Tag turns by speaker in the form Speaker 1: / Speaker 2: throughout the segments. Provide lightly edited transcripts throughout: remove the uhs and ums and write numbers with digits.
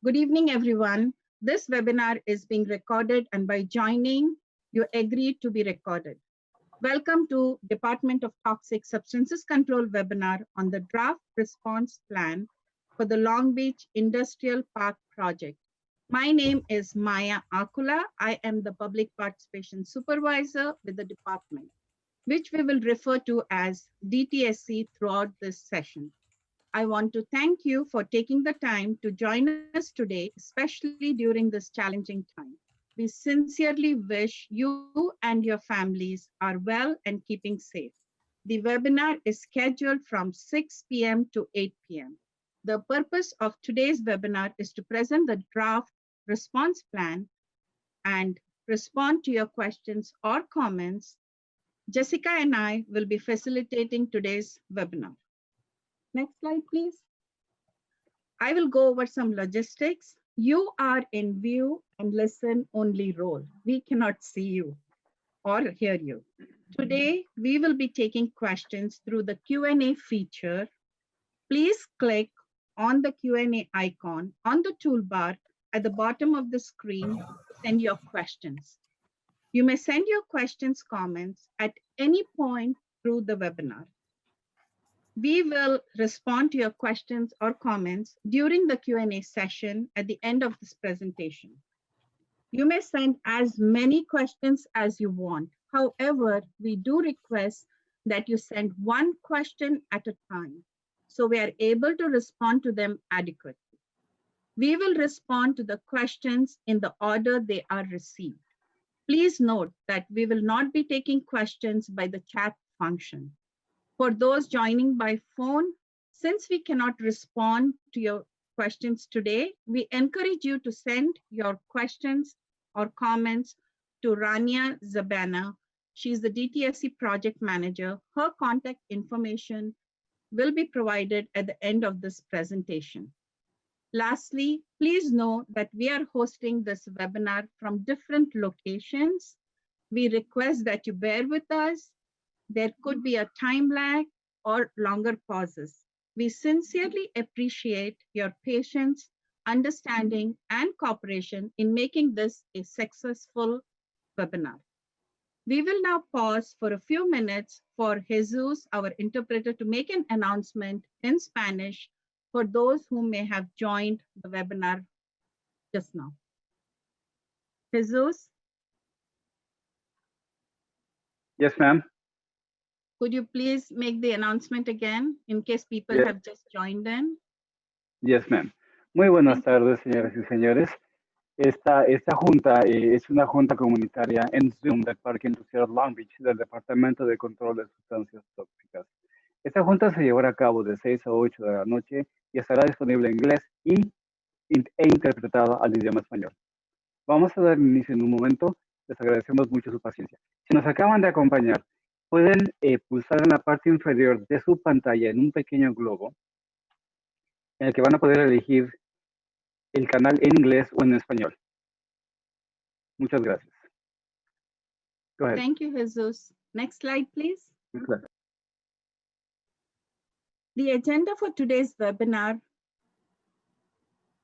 Speaker 1: Good evening, everyone. This webinar is being recorded, and by joining, you agreed to be recorded. Welcome to Department of Toxic Substances Control webinar on the draft response plan for the Long Beach Industrial Park project. My name is Maya Akula. I am the Public Participation Supervisor with the department, which we will refer to as DTSC throughout this session. I want to thank you for taking the time to join us today, especially during this challenging time. We sincerely wish you and your families are well and keeping safe. The webinar is scheduled from 6 p.m. to 8 p.m. The purpose of today's webinar is to present the draft response plan and respond to your questions or comments. Jessica and I will be facilitating today's webinar. Next slide, please. I will go over some logistics. You are in view and listen only role. We cannot see you or hear you. Today, we will be taking questions through the Q&A feature. Please click on the Q&A icon on the toolbar at the bottom of the screen to send your questions. You may send your questions, comments at any point through the webinar. We will respond to your questions or comments during the Q&A session at the end of this presentation. You may send as many questions as you want. However, we do request that you send one question at a time, so we are able to respond to them adequately. We will respond to the questions in the order they are received. Please note that we will not be taking questions by the chat function. For those joining by phone, since we cannot respond to your questions today, we encourage you to send your questions or comments to Rania Zabana. She's the DTSC project manager. Her contact information will be provided at the end of this presentation. Lastly, please know that we are hosting this webinar from different locations. We request that you bear with us. There could be a time lag or longer pauses. We sincerely appreciate your patience, understanding, and cooperation in making this a successful webinar. We will now pause for a few minutes for Jesus, our interpreter, to make an announcement in Spanish for those who may have joined the webinar just now. Jesus?
Speaker 2: Yes, ma'am.
Speaker 1: Could you please make the announcement again in case people have just joined in?
Speaker 2: Yes, ma'am. Muy buenas tardes, señoras y señores. Esta junta es una junta comunitaria en Zoom del Parque Industrial Long Beach del Departamento de Control de Sustancias Tóxicas. Esta junta se llevará a cabo de 6 a 8 de la noche y estará disponible en inglés e interpretada al idioma español. Vamos a dar inicio en un momento. Les agradecemos mucho su paciencia. Si nos acaban de acompañar, pueden pulsar en la parte inferior de su pantalla en un pequeño globo en el que van a poder elegir el canal en inglés o en español. Muchas gracias. Go ahead.
Speaker 1: Thank you, Jesus. Next slide, please. The agenda for today's webinar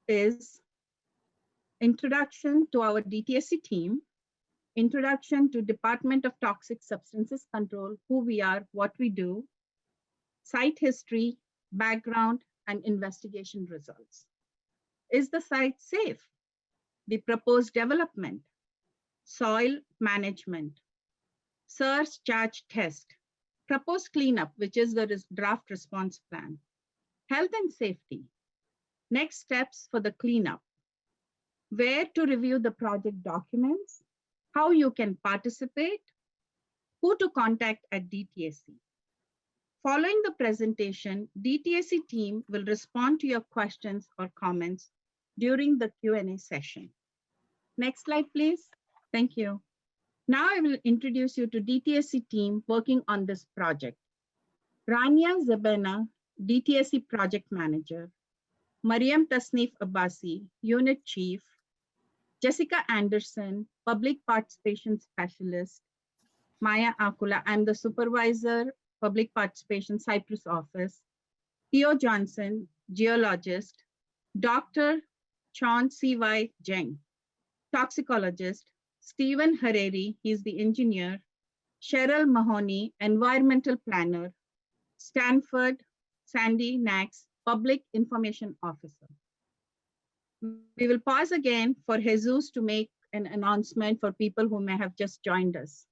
Speaker 1: is introduction to our DTSC team, introduction to Department of Toxic Substances Control, who we are, what we do, site history, background, and investigation results. Is the site safe? The proposed development, soil management, surcharge test, proposed cleanup, which is the draft response plan, health and safety, next steps for the cleanup, where to review the project documents, how you can participate, who to contact at DTSC. Following the presentation, DTSC team will respond to your questions or comments during the Q&A session. Next slide, please. Thank you. Now I will introduce you to DTSC team working on this project. Rania Zabana, DTSC project manager, Mariam Tasnif Abbasi, unit chief, Jessica Anderson, public participation specialist, Maya Akula, I'm the supervisor, public participation Cyprus office, Theo Johnson, geologist, Dr. Chon C.Y. Jeng, toxicologist, Stephen Hariri, he's the engineer, Cheryl Mahoney, environmental planner, Stanford Sandy Nax, public information officer. We will pause again for Jesus to make an announcement for people who may have just joined us.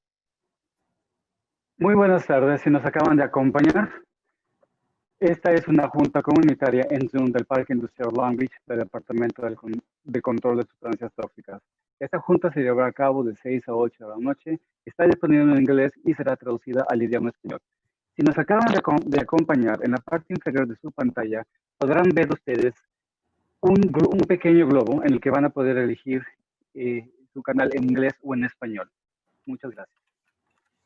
Speaker 2: Muy buenas tardes, si nos acaban de acompañar. Esta es una junta comunitaria en Zoom del Parque Industrial Long Beach del Departamento de Control de Sustancias Tóxicas. Esta junta se llevará a cabo de 6 a 8 de la noche, está disponible en inglés y será traducida al idioma español. Si nos acaban de acompañar, en la parte inferior de su pantalla podrán ver ustedes un pequeño globo en el que van a poder elegir su canal en inglés o en español. Muchas gracias.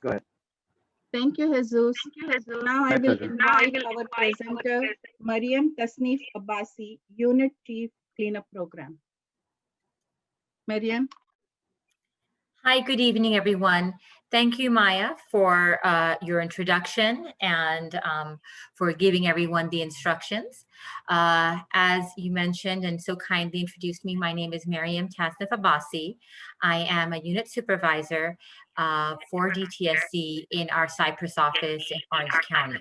Speaker 2: Go ahead.
Speaker 1: Thank you, Jesus. Now I will invite our presenter, Mariam Tasnif Abbasi, Unit Chief Cleanup Program. Mariam.
Speaker 3: Hi, good evening, everyone. Thank you, Maya, for your introduction and for giving everyone the instructions. As you mentioned and so kindly introduced me, my name is Mariam Tasnif Abbasi. I am a unit supervisor for DTSC in our Cypress office in Orange County.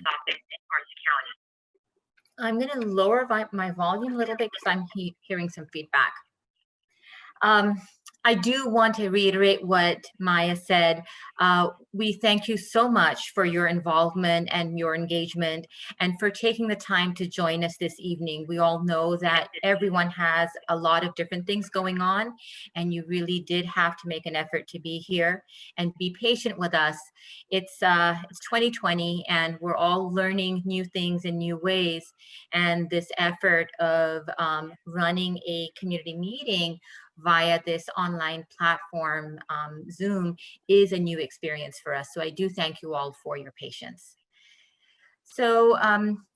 Speaker 3: I'm going to lower my volume a little bit because I'm hearing some feedback. I do want to reiterate what Maya said. We thank you so much for your involvement and your engagement and for taking the time to join us this evening. We all know that everyone has a lot of different things going on, and you really did have to make an effort to be here and be patient with us. It's 2020 and we're all learning new things in new ways. And this effort of running a community meeting via this online platform, Zoom, is a new experience for us. So I do thank you all for your patience. So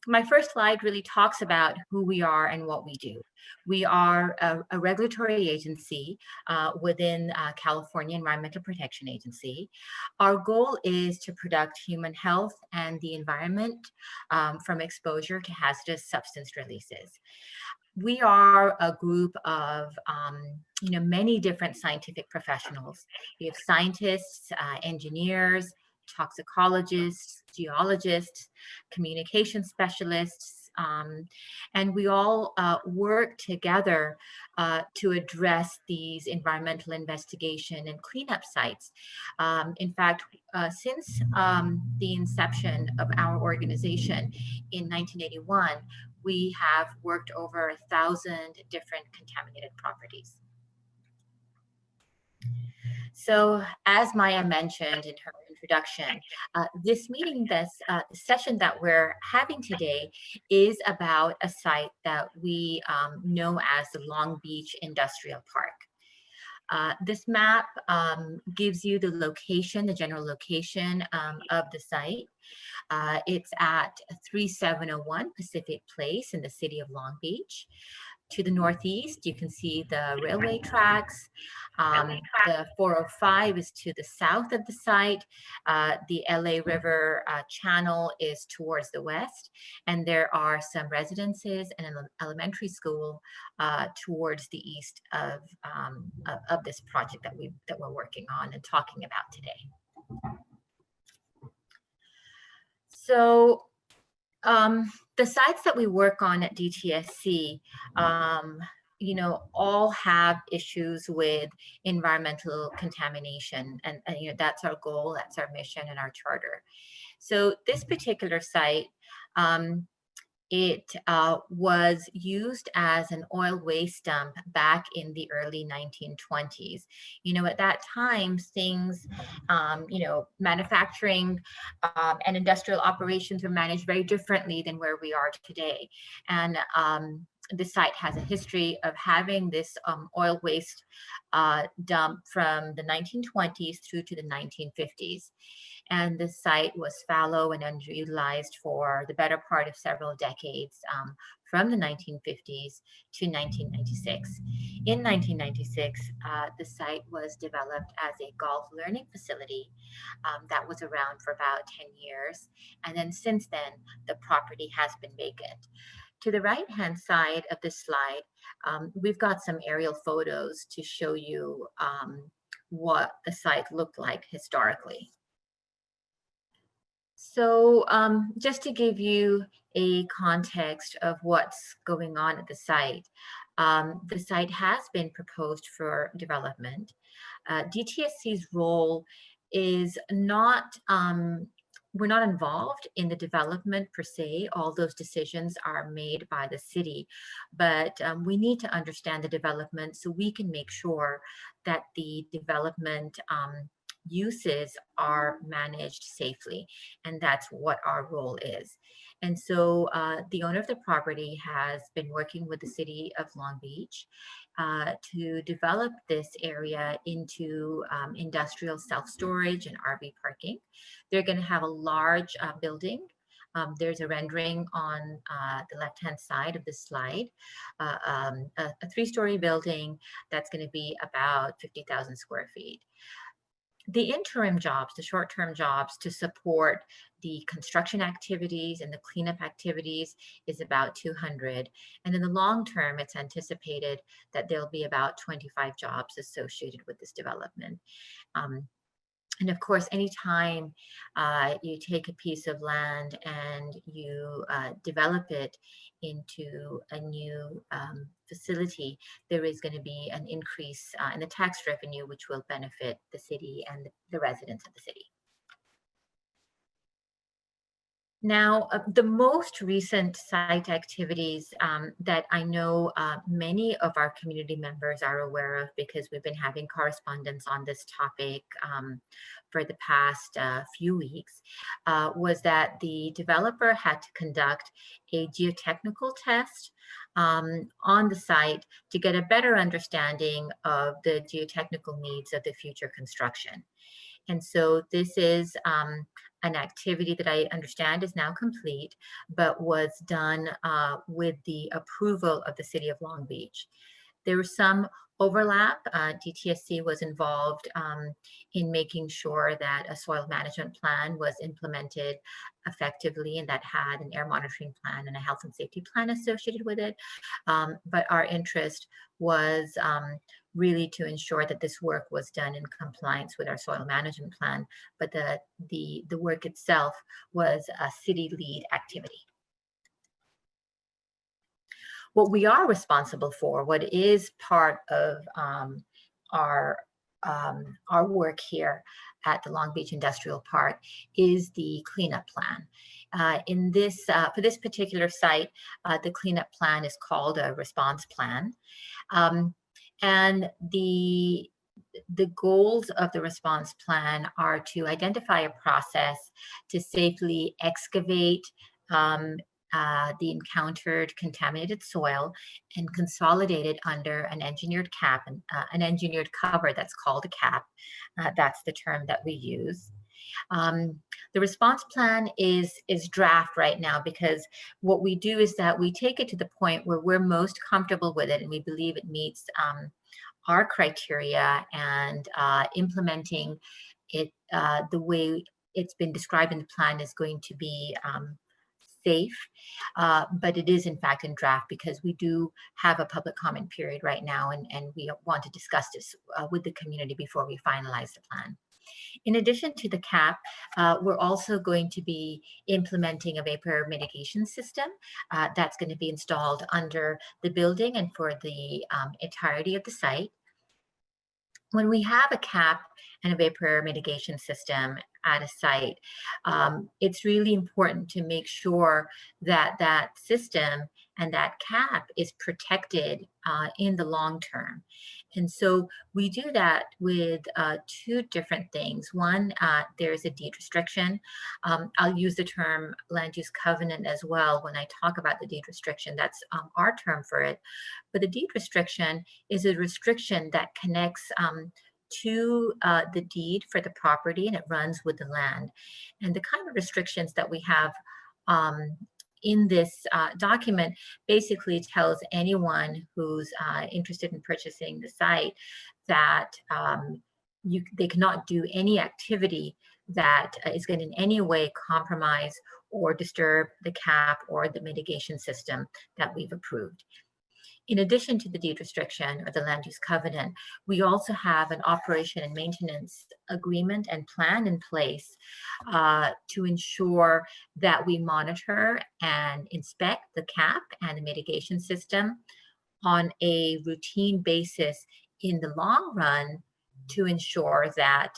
Speaker 3: my first slide really talks about who we are and what we do. We are a regulatory agency within California Environmental Protection Agency. Our goal is to protect human health and the environment from exposure to hazardous substance releases. We are a group of many different scientific professionals. We have scientists, engineers, toxicologists, geologists, communication specialists, and we all work together to address these environmental investigation and cleanup sites. In fact, since the inception of our organization in 1981, we have worked over 1,000 different contaminated properties. So as Maya mentioned in her introduction, this meeting, this session that we're having today is about a site that we know as the Long Beach Industrial Park. This map gives you the location, the general location of the site. It's at 3701 Pacific Place in the city of Long Beach. To the northeast, you can see the railway tracks. The 405 is to the south of the site. The LA River channel is towards the west. And there are some residences and an elementary school towards the east of this project that we're working on and talking about today. So the sites that we work on at DTSC, all have issues with environmental contamination, and that's our goal, that's our mission and our charter. So this particular site, it was used as an oil waste dump back in the early 1920s. At that time, things, manufacturing and industrial operations were managed very differently than where we are today. And the site has a history of having this oil waste dump from the 1920s through to the 1950s. And the site was fallow and underutilized for the better part of several decades, from the 1950s to 1996. In 1996, the site was developed as a golf learning facility that was around for about 10 years. And then since then, the property has been vacant. To the right-hand side of this slide, we've got some aerial photos to show you what the site looked like historically. So just to give you a context of what's going on at the site has been proposed for development. DTSC's role is not, we're not involved in the development per se. All those decisions are made by the city, but we need to understand the development so we can make sure that the development uses are managed safely, and that's what our role is. And so the owner of the property has been working with the city of Long Beach to develop this area into industrial self-storage and RV parking. They're going to have a large building. There's a rendering on the left-hand side of this slide, a three-story building that's going to be about 50,000 square feet. The interim jobs, the short-term jobs to support the construction activities and the cleanup activities is about 200. And in the long term, it's anticipated that there'll be about 25 jobs associated with this development. And of course, anytime you take a piece of land and you develop it into a new facility, there is going to be an increase in the tax revenue, which will benefit the city and the residents of the city. Now, the most recent site activities that I know many of our community members are aware of, because we've been having correspondence on this topic for the past few weeks, was that the developer had to conduct a geotechnical test on the site to get a better understanding of the geotechnical needs of the future construction. And so this is an activity that I understand is now complete, but was done with the approval of the city of Long Beach. There was some overlap. DTSC was involved in making sure that a soil management plan was implemented effectively, and that had an air monitoring plan and a health and safety plan associated with it. But our interest was really to ensure that this work was done in compliance with our soil management plan, but the work itself was a city lead activity. What we are responsible for, what is part of our work here at the Long Beach Industrial Park, is the cleanup plan. For this particular site, the cleanup plan is called a response plan. And the goals of the response plan are to identify a process to safely excavate the encountered contaminated soil and consolidate it under an engineered cap, an engineered cover that's called a cap. That's the term that we use. The response plan is draft right now, because what we do is that we take it to the point where we're most comfortable with it and we believe it meets our criteria, and implementing it the way it's been described in the plan is going to be safe, but it is in fact in draft because we do have a public comment period right now, and we want to discuss this with the community before we finalize the plan. In addition to the cap, we're also going to be implementing a vapor mitigation system that's going to be installed under the building and for the entirety of the site. When we have a cap and a vapor mitigation system at a site, it's really important to make sure that that system and that cap is protected in the long term. And so we do that with two different things. One, there's a deed restriction. I'll use the term land use covenant as well when I talk about the deed restriction. That's our term for it. But the deed restriction is a restriction that connects to the deed for the property, and it runs with the land. And the kind of restrictions that we have in this document basically tells anyone who's interested in purchasing the site that they cannot do any activity that is going to in any way compromise or disturb the cap or the mitigation system that we've approved. In addition to the deed restriction or the land use covenant, we also have an operation and maintenance agreement and plan in place to ensure that we monitor and inspect the cap and the mitigation system on a routine basis in the long run to ensure that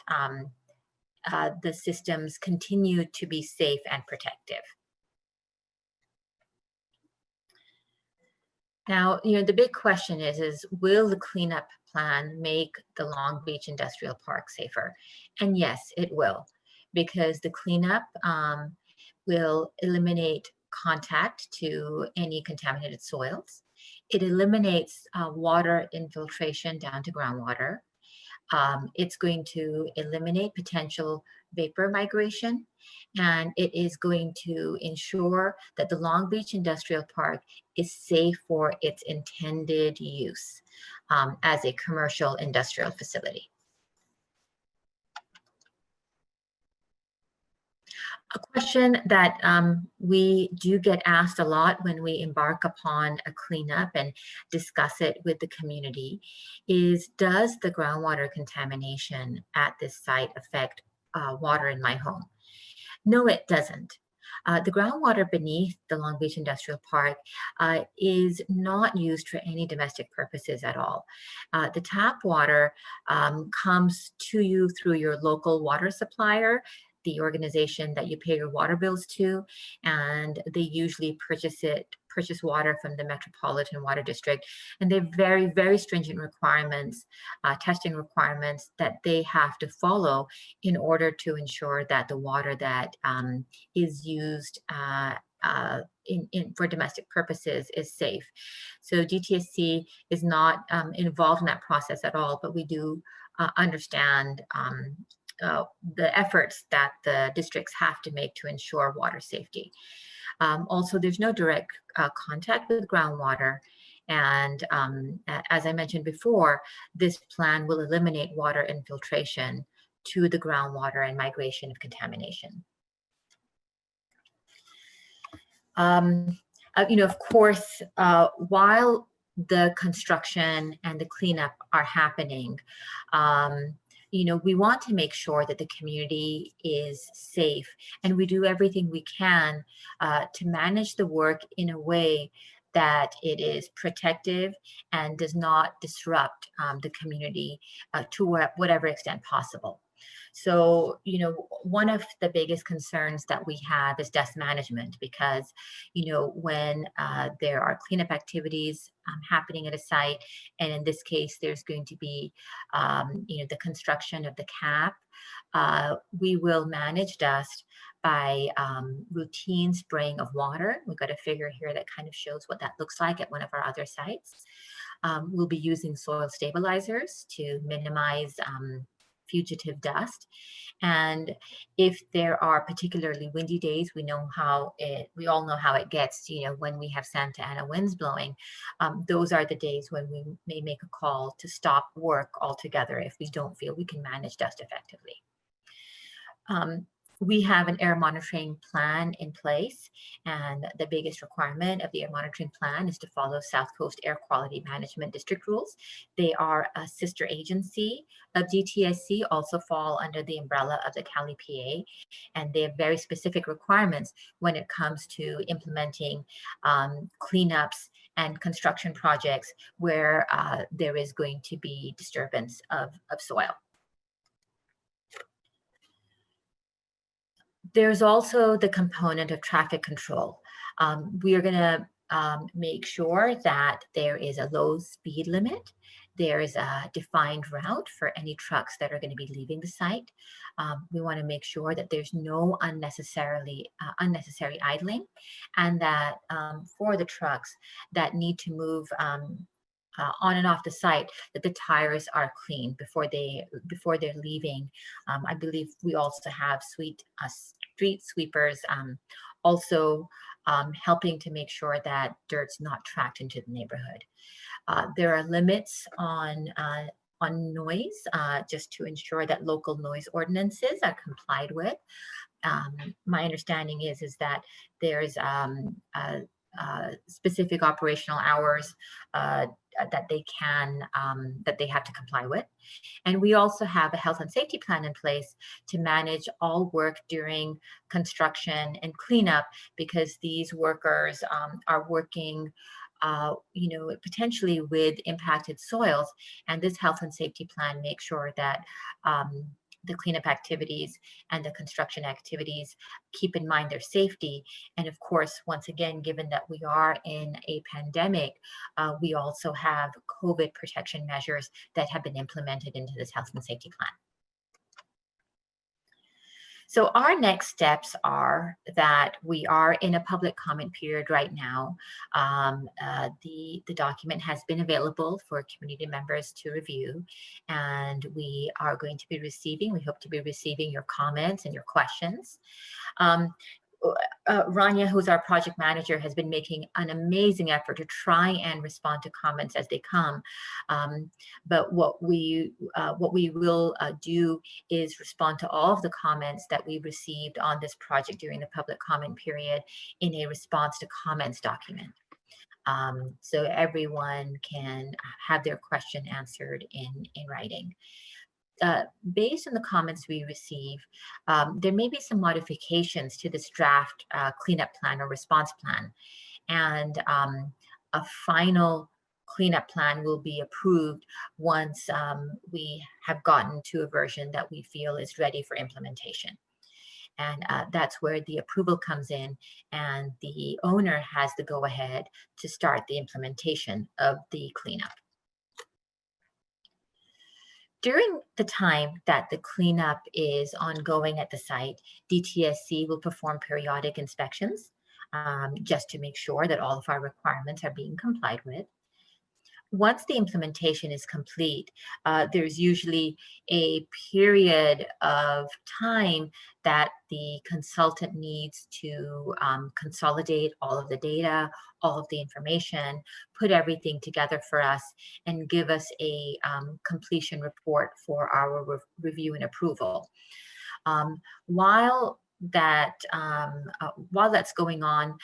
Speaker 3: the systems continue to be safe and protective. Now, the big question is will the cleanup plan make the Long Beach Industrial Park safer? And yes, it will, because the cleanup will eliminate contact to any contaminated soils. It eliminates water infiltration down to groundwater. It's going to eliminate potential vapor migration, and it is going to ensure that the Long Beach Industrial Park is safe for its intended use as a commercial industrial facility. A question that we do get asked a lot when we embark upon a cleanup and discuss it with the community is, does the groundwater contamination at this site affect water in my home? No, it doesn't. The groundwater beneath the Long Beach Industrial Park is not used for any domestic purposes at all. The tap water comes to you through your local water supplier, the organization that you pay your water bills to, and they usually purchase water from the Metropolitan Water District. And they have very, very stringent requirements, testing requirements that they have to follow in order to ensure that the water that is used for domestic purposes is safe. So DTSC is not involved in that process at all, but we do understand the efforts that the districts have to make to ensure water safety. Also, there's no direct contact with groundwater. And as I mentioned before, this plan will eliminate water infiltration to the groundwater and migration of contamination. Of course, while the construction and the cleanup are happening, we want to make sure that the community is safe, and we do everything we can to manage the work in a way that it is protective and does not disrupt the community to whatever extent possible. So, one of the biggest concerns that we have is dust management, because, when there are cleanup activities happening at a site, and in this case, there's going to be, the construction of the cap, we will manage dust by routine spraying of water. We've got a figure here that kind of shows what that looks like at one of our other sites. We'll be using soil stabilizers to minimize fugitive dust. And if there are particularly windy days, we all know how it gets, when we have Santa Ana winds blowing. Those are the days when we may make a call to stop work altogether if we don't feel we can manage dust effectively. We have an air monitoring plan in place, and the biggest requirement of the air monitoring plan is to follow South Coast Air Quality Management District rules. They are a sister agency of DTSC, also fall under the umbrella of the Cali PA, and they have very specific requirements when it comes to implementing cleanups and construction projects where there is going to be disturbance of soil. There's also the component of traffic control. We are going to make sure that there is a low speed limit. There is a defined route for any trucks that are going to be leaving the site. We want to make sure that there's no unnecessary idling, and that for the trucks that need to move on and off the site, that the tires are clean before they're leaving. I believe we also have street sweepers also helping to make sure that dirt's not tracked into the neighborhood. There are limits on noise, just to ensure that local noise ordinances are complied with. my understanding is that there's specific operational hours that they have to comply with. And we also have a health and safety plan in place to manage all work during construction and cleanup, because these workers are working potentially with impacted soils. And this health and safety plan makes sure that the cleanup activities and the construction activities keep in mind their safety. And of course, once again, given that we are in a pandemic, we also have COVID protection measures that have been implemented into this health and safety plan. So our next steps are that we are in a public comment period right now. The document has been available for community members to review, and we are going to be receiving, we hope to be receiving your comments and your questions. Rania, who's our project manager, has been making an amazing effort to try and respond to comments as they come. But what we will do is respond to all of the comments that we received on this project during the public comment period in a response to comments document. So everyone can have their question answered in writing. Based on the comments we receive, there may be some modifications to this draft cleanup plan or response plan, and a final cleanup plan will be approved once we have gotten to a version that we feel is ready for implementation. And that's where the approval comes in, and the owner has the go-ahead to start the implementation of the cleanup. During the time that the cleanup is ongoing at the site, DTSC will perform periodic inspections just to make sure that all of our requirements are being complied with. Once the implementation is complete, there's usually a period of time that the consultant needs to consolidate all of the data, all of the information, put everything together for us, and give us a completion report for our review and approval. While that's going on,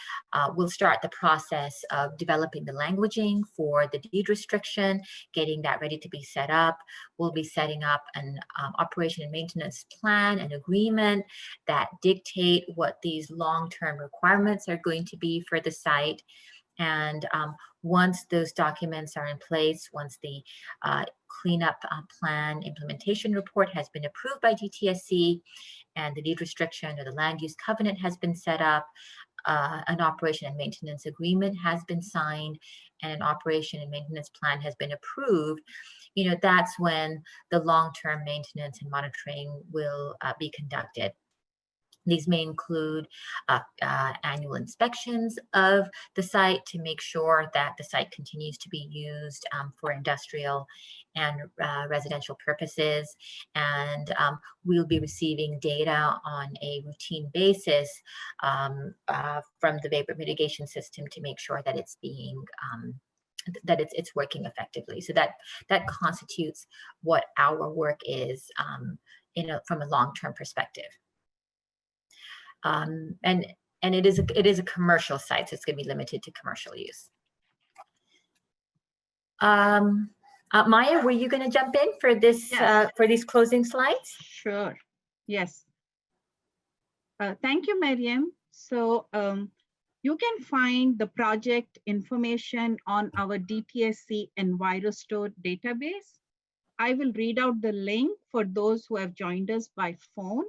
Speaker 3: we'll start the process of developing the languaging for the deed restriction, getting that ready to be set up. We'll be setting up an operation and maintenance plan and agreement that dictate what these long-term requirements are going to be for the site. And once those documents are in place, once the cleanup plan implementation report has been approved by DTSC and the deed restriction or the land use covenant has been set up, an operation and maintenance agreement has been signed, and an operation and maintenance plan has been approved, that's when the long-term maintenance and monitoring will be conducted. These may include annual inspections of the site to make sure that the site continues to be used for industrial and residential purposes. And we'll be receiving data on a routine basis from the vapor mitigation system to make sure that it's being it's working effectively. So that constitutes what our work is from a long-term perspective. And it is a commercial site, so it's going to be limited to commercial use. Maya, were you going to jump in for this? Yes. For these closing slides?
Speaker 1: Sure. Yes. Thank you, Miriam. So you can find the project information on our DTSC EnviroStore database. I will read out the link for those who have joined us by phone.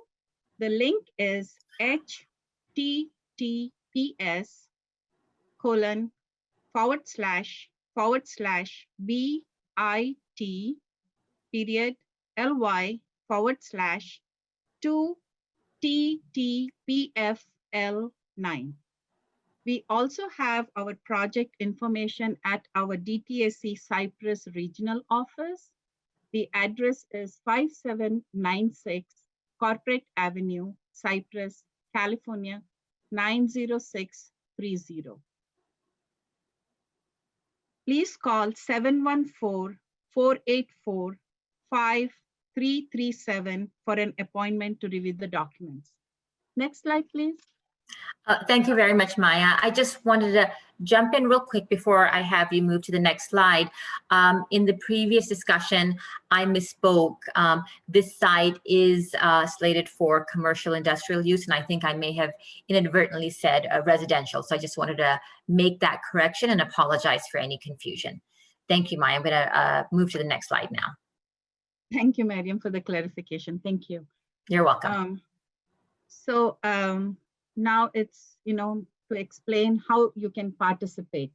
Speaker 1: The link is https://bit.ly/2TTPFL9. We also have our project information at our DTSC Cypress Regional Office. The address is 5796 Corporate Avenue, Cypress, California, 90630. Please call 714-484-5337 for an appointment to review the documents. Next slide, please.
Speaker 3: Thank you very much, Maya. I just wanted to jump in real quick before I have you move to the next slide. In the previous discussion, I misspoke. This site is slated for commercial industrial use, and I think I may have inadvertently said residential. So I just wanted to make that correction and apologize for any confusion. Thank you, Maya. I'm going to move to the next slide now.
Speaker 1: Thank you, Mariam, for the clarification. Thank you.
Speaker 3: You're welcome.
Speaker 1: Now it's, to explain how you can participate.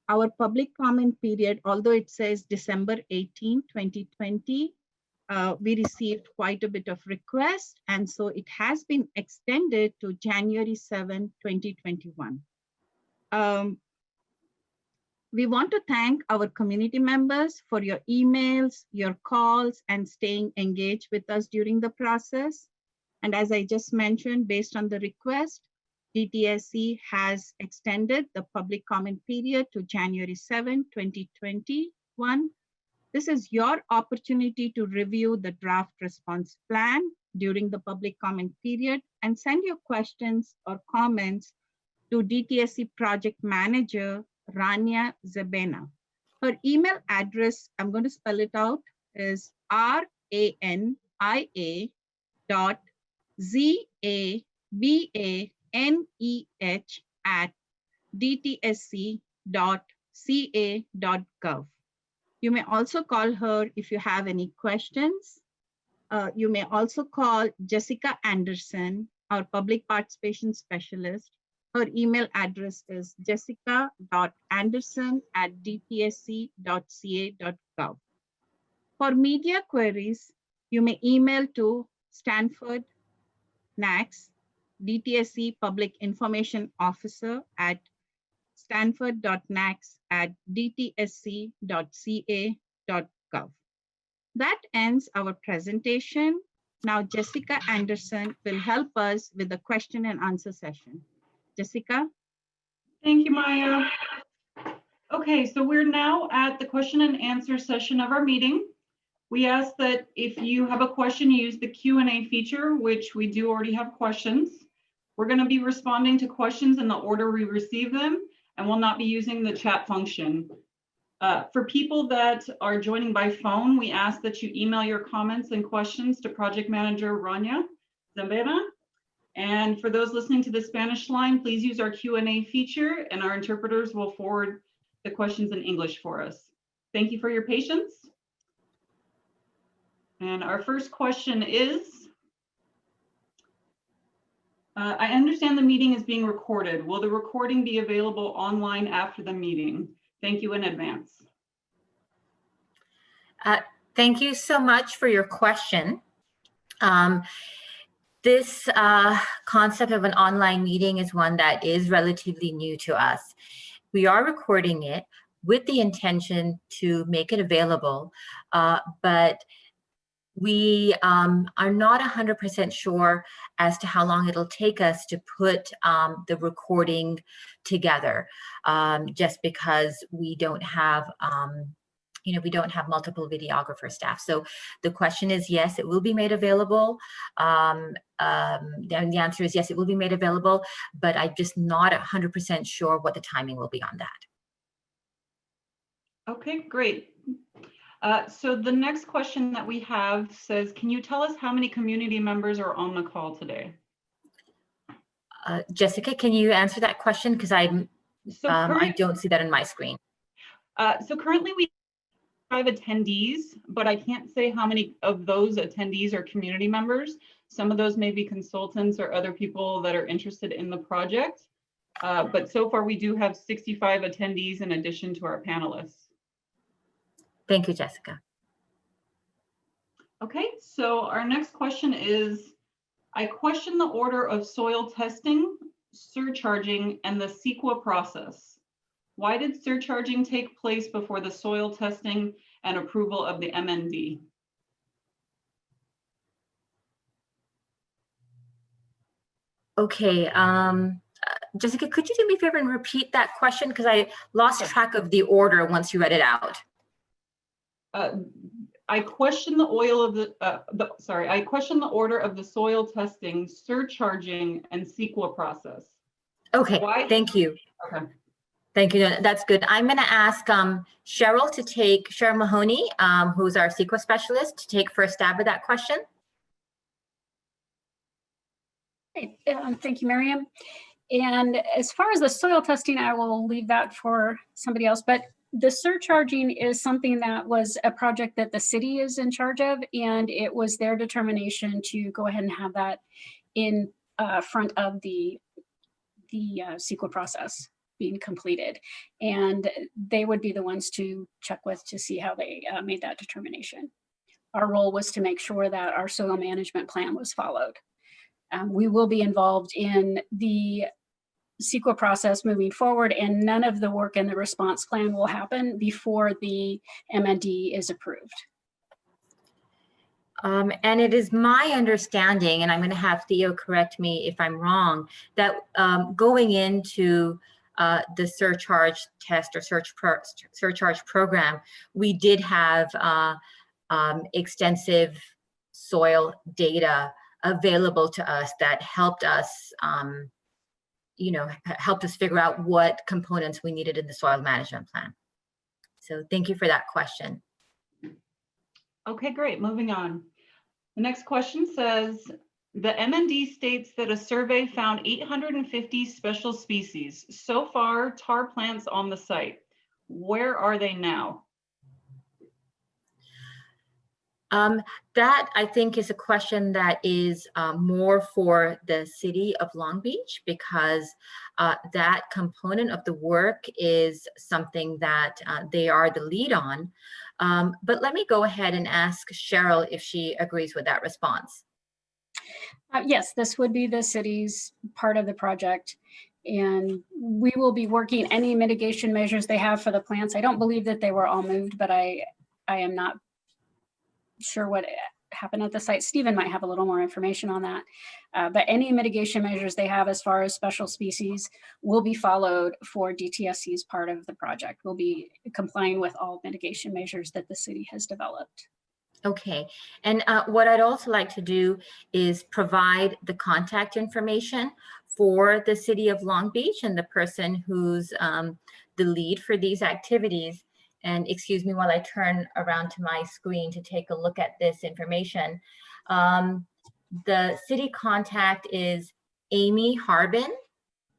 Speaker 1: Our public comment period, although it says December 18, 2020, we received quite a bit of requests, and so it has been extended to January 7, 2021. We want to thank our community members for your emails, your calls, and staying engaged with us during the process. And as I just mentioned, based on the request, DTSC has extended the public comment period to January 7, 2021. This is your opportunity to review the draft response plan during the public comment period and send your questions or comments to DTSC project manager, Rania Zabena. Her email address, I'm going to spell it out, is rania.zabaneh@dtsc.ca.gov. You may also call her if you have any questions. You may also call Jessica Anderson, our public participation specialist. Her email address is jessica.anderson@dtsc.ca.gov. For media queries, you may email to Stanford NACS, DTSC Public Information Officer at stanford.nacs@dtsc.ca.gov. That ends our presentation. Now Jessica Anderson will help us with the question and answer session. Jessica?
Speaker 4: Thank you, Maya. Okay, so we're now at the question and answer session of our meeting. We ask that if you have a question, you use the Q&A feature, which we do already have questions. We're going to be responding to questions in the order we receive them, and we'll not be using the chat function. For people that are joining by phone, we ask that you email your comments and questions to Project Manager Rania Zabena. And for those listening to the Spanish line, please use our Q&A feature, and our interpreters will forward the questions in English for us. Thank you for your patience. And our first question is, I understand the meeting is being recorded. Will the recording be available online after the meeting? Thank you in advance.
Speaker 3: Thank you so much for your question. This concept of an online meeting is one that is relatively new to us. We are recording it with the intention to make it available, but we are not 100% sure as to how long it'll take us to put the recording together, just because we don't have we don't have multiple videographer staff. So the question is, yes, it will be made available. And the answer is yes, it will be made available, but I'm just not 100% sure what the timing will be on that.
Speaker 4: Okay, great. So the next question that we have says, can you tell us how many community members are on the call today?
Speaker 3: Jessica, can you answer that question? Because I don't see that on my screen.
Speaker 4: So currently we have 5 attendees, but I can't say how many of those attendees are community members. Some of those may be consultants or other people that are interested in the project. But so far we do have 65 attendees in addition to our panelists.
Speaker 3: Thank you, Jessica.
Speaker 4: Okay, so our next question is, I question the order of soil testing, surcharging, and the CEQA process. Why did surcharging take place before the soil testing and approval of the MND?
Speaker 3: Okay, Jessica, could you do me a favor and repeat that question? Because I lost track of the order once you read it out.
Speaker 4: I question the I question the order of the soil testing, surcharging, and CEQA process.
Speaker 3: Okay,
Speaker 4: Why?
Speaker 3: thank you.
Speaker 4: Okay.
Speaker 3: Thank you. That's good. I'm going to ask Cheryl Mahoney, who's our CEQA specialist, to take first stab at that question.
Speaker 5: Great. Thank you, Miriam. And as far as the soil testing, I will leave that for somebody else. But the surcharging is something that was a project that the city is in charge of, and it was their determination to go ahead and have that in front of the CEQA process being completed. And they would be the ones to check with to see how they made that determination. Our role was to make sure that our soil management plan was followed. We will be involved in the CEQA process moving forward, and none of the work in the response plan will happen before the MND is approved.
Speaker 3: And it is my understanding, and I'm going to have Theo correct me if I'm wrong, that going into the surcharge test or surcharge program, we did have extensive soil data available to us that helped us, helped us figure out what components we needed in the soil management plan. So thank you for that question.
Speaker 4: Okay, great. Moving on. The next question says, the MND states that a survey found 850 special species. So far, tar plants on the site. Where are they now?
Speaker 3: That I think is a question that is more for the city of Long Beach, because that component of the work is something that they are the lead on. But let me go ahead and ask Cheryl if she agrees with that response.
Speaker 5: Yes, this would be the city's part of the project, and we will be working any mitigation measures they have for the plants. I don't believe that they were all moved, but I am not sure what happened at the site. Stephen might have a little more information on that. But any mitigation measures they have as far as special species will be followed for DTSC's part of the project. We'll be complying with all mitigation measures that the city has developed.
Speaker 3: Okay, and what I'd also like to do is provide the contact information for the city of Long Beach and the person who's the lead for these activities. And excuse me while I turn around to my screen to take a look at this information. The city contact is Amy Harbin,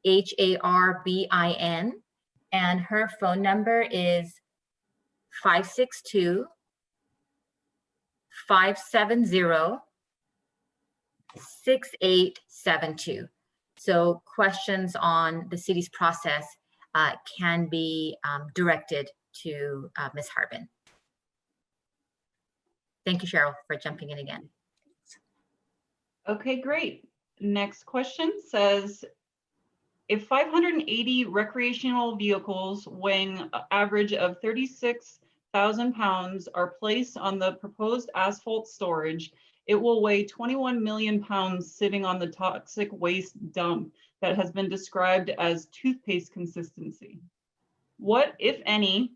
Speaker 3: Harbin, and her phone number is 562-570-6872. So questions on the city's process can be directed to Ms. Harbin. Thank you, Cheryl, for jumping in again.
Speaker 4: Okay, great. Next question says, if 580 recreational vehicles weighing an average of 36,000 pounds are placed on the proposed asphalt storage, it will weigh 21 million pounds sitting on the toxic waste dump that has been described as toothpaste consistency. What, if any,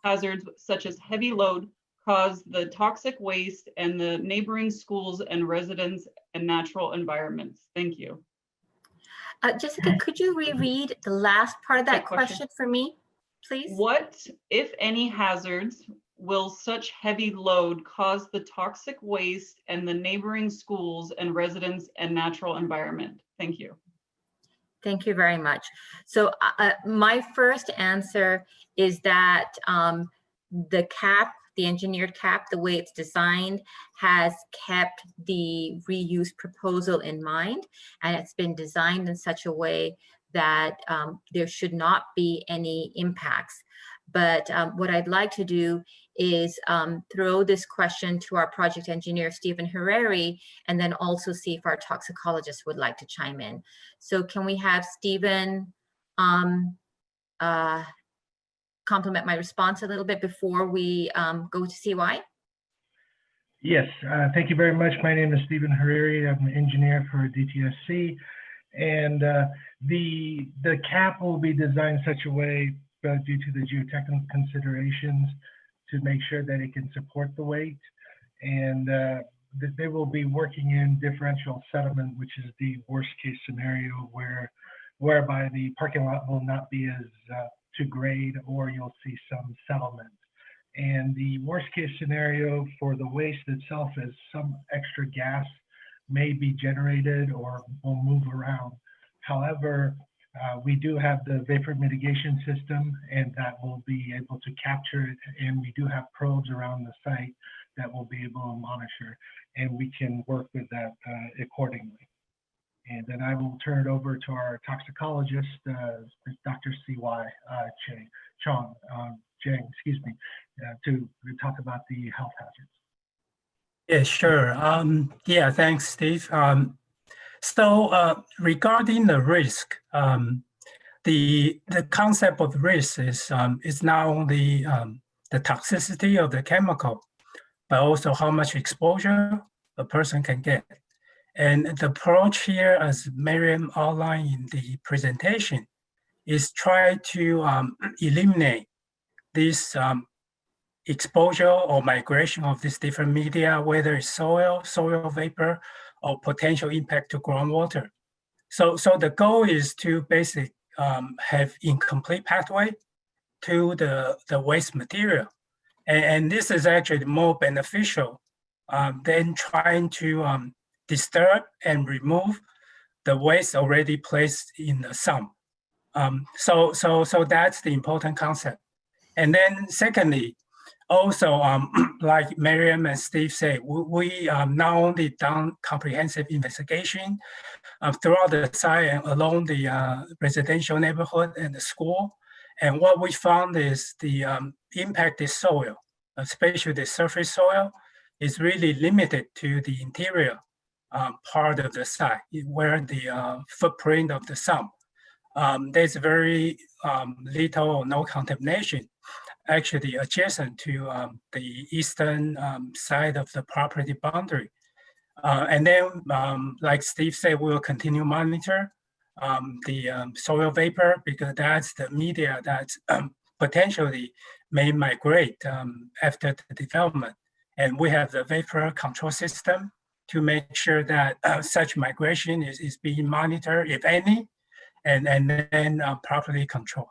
Speaker 4: hazards such as heavy load cause the toxic waste and the neighboring schools and residents and natural environments? Thank you.
Speaker 3: Jessica, could you reread the last part of that question for me, please?
Speaker 4: What, if any, hazards will such heavy load cause the toxic waste and the neighboring schools and residents and natural environment? Thank you.
Speaker 3: Thank you very much. So my first answer is that the cap, the engineered cap, the way it's designed, has kept the reuse proposal in mind, and it's been designed in such a way that there should not be any impacts. But what I'd like to do is throw this question to our project engineer, Stephen Hariri, and then also see if our toxicologist would like to chime in. So can we have Stephen complement my response a little bit before we go to CY?
Speaker 6: Yes, thank you very much. My name is Stephen Hariri. I'm an engineer for DTSC, and the cap will be designed in such a way due to the geotechnical considerations to make sure that it can support the weight. And they will be working in differential settlement, which is the worst case scenario whereby the parking lot will not be as to grade, or you'll see some settlement. And the worst case scenario for the waste itself is some extra gas may be generated or will move around. However, we do have the vapor mitigation system, and that will be able to capture it. And we do have probes around the site that will be able to monitor, and we can work with that accordingly. And then I will turn it over to our toxicologist, Dr. C.Y. Cheng, to talk about the health hazards.
Speaker 7: Yeah, sure. Yeah, thanks, Steve. So regarding the risk, the concept of risk is not only the toxicity of the chemical, but also how much exposure a person can get. And the approach here, as Miriam outlined in the presentation, is try to eliminate this exposure or migration of these different media, whether it's soil vapor, or potential impact to groundwater. So the goal is to basically have incomplete pathway to the waste material. And this is actually more beneficial than trying to disturb and remove the waste already placed in the sump. So that's the important concept. And then secondly, also, like Miriam and Steve said, we not only done comprehensive investigation throughout the site and along the residential neighborhood and the school. And what we found is the impacted soil, especially the surface soil, is really limited to the interior part of the site, where the footprint of the sump. There's very little or no contamination actually adjacent to the eastern side of the property boundary. And then, like Steve said, we'll continue monitor the soil vapor, because that's the media that potentially may migrate after the development. And we have the vapor control system to make sure that such migration is being monitored, if any, and then properly controlled.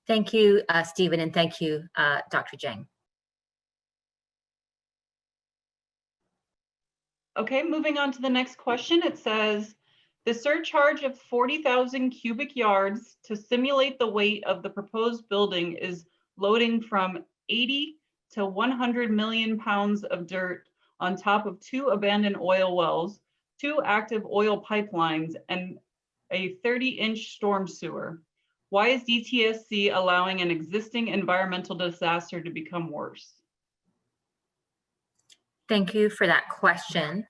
Speaker 3: Thank you, Stephen, and thank you, Dr. Zhang.
Speaker 4: Okay, moving on to the next question. It says, the surcharge of 40,000 cubic yards to simulate the weight of the proposed building is loading from 80 to 100 million pounds of dirt on top of 2 abandoned oil wells, 2 active oil pipelines, and a 30-inch storm sewer. Why is DTSC allowing an existing environmental disaster to become worse?
Speaker 3: Thank you for that question.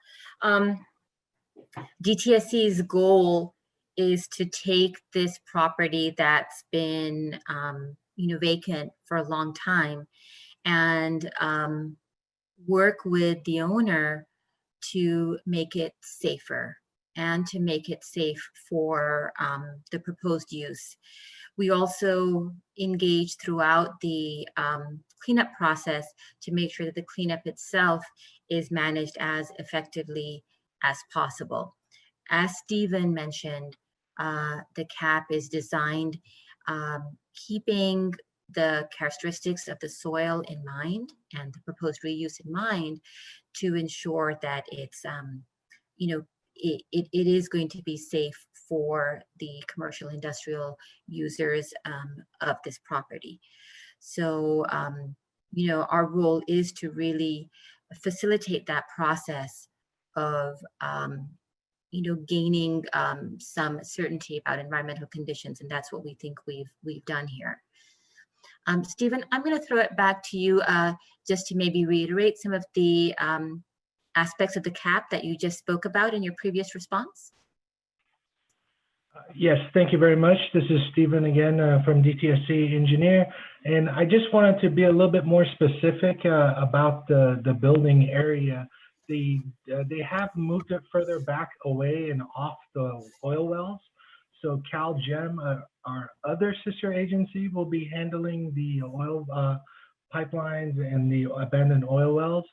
Speaker 3: DTSC's goal is to take this property that's been vacant for a long time and work with the owner to make it safer and to make it safe for the proposed use. We also engage throughout the cleanup process to make sure that the cleanup itself is managed as effectively as possible. As Stephen mentioned, the CAP is designed keeping the characteristics of the soil in mind and the proposed reuse in mind to ensure that it's, it is going to be safe for the commercial industrial users of this property. So, our role is to really facilitate that process of, gaining some certainty about environmental conditions, and that's what we think we've done here. Stephen, I'm going to throw it back to you just to maybe reiterate some of the aspects of the CAP that you just spoke about in your previous response.
Speaker 6: Yes, thank you very much. This is Stephen again from DTSC Engineer, and I just wanted to be a little bit more specific about the building area. They have moved it further back away and off the oil wells. So CalGEM, our other sister agency, will be handling the oil pipelines and the abandoned oil wells.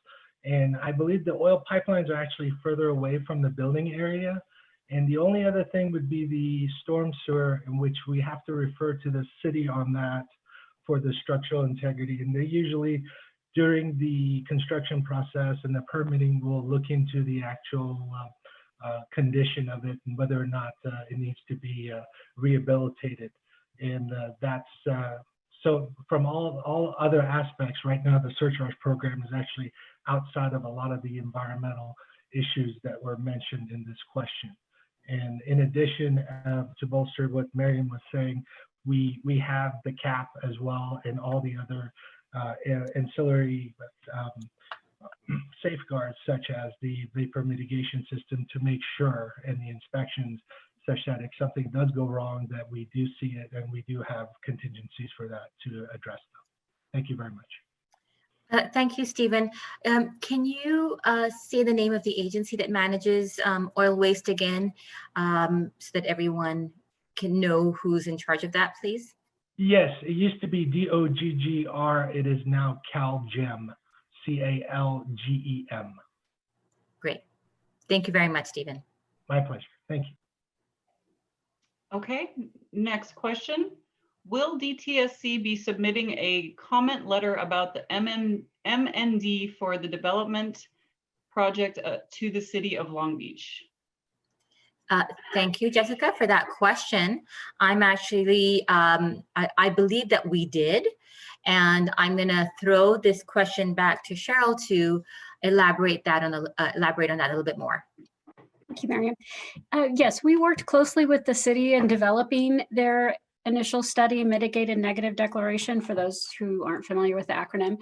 Speaker 6: And I believe the oil pipelines are actually further away from the building area. And the only other thing would be the storm sewer, in which we have to refer to the city on that for the structural integrity. And they usually, during the construction process and the permitting, will look into the actual condition of it and whether or not it needs to be rehabilitated. And that's, so from all other aspects, right now the surcharge program is actually outside of a lot of the environmental issues that were mentioned in this question. And in addition, to bolster what Miriam was saying, we have the cap as well and all the other ancillary safeguards, such as the vapor mitigation system, to make sure, and the inspections, such that if something does go wrong, that we do see it and we do have contingencies for that to address them. Thank you very much.
Speaker 3: Thank you, Stephen. Can you say the name of the agency that manages oil waste again, so that everyone can know who's in charge of that, please?
Speaker 6: Yes, it used to be DOGGR. It is now CalGEM, CALGEM.
Speaker 3: Great. Thank you very much, Stephen.
Speaker 6: My pleasure. Thank you.
Speaker 4: Okay, next question. Will DTSC be submitting a comment letter about the MND for the development project to the city of Long Beach?
Speaker 3: Thank you, Jessica, for that question. I'm actually, I believe that we did, and I'm going to throw this question back to Cheryl to elaborate on that a little bit more.
Speaker 5: Thank you, Miriam. Yes, we worked closely with the city in developing their initial study, mitigated negative declaration, for those who aren't familiar with the acronym.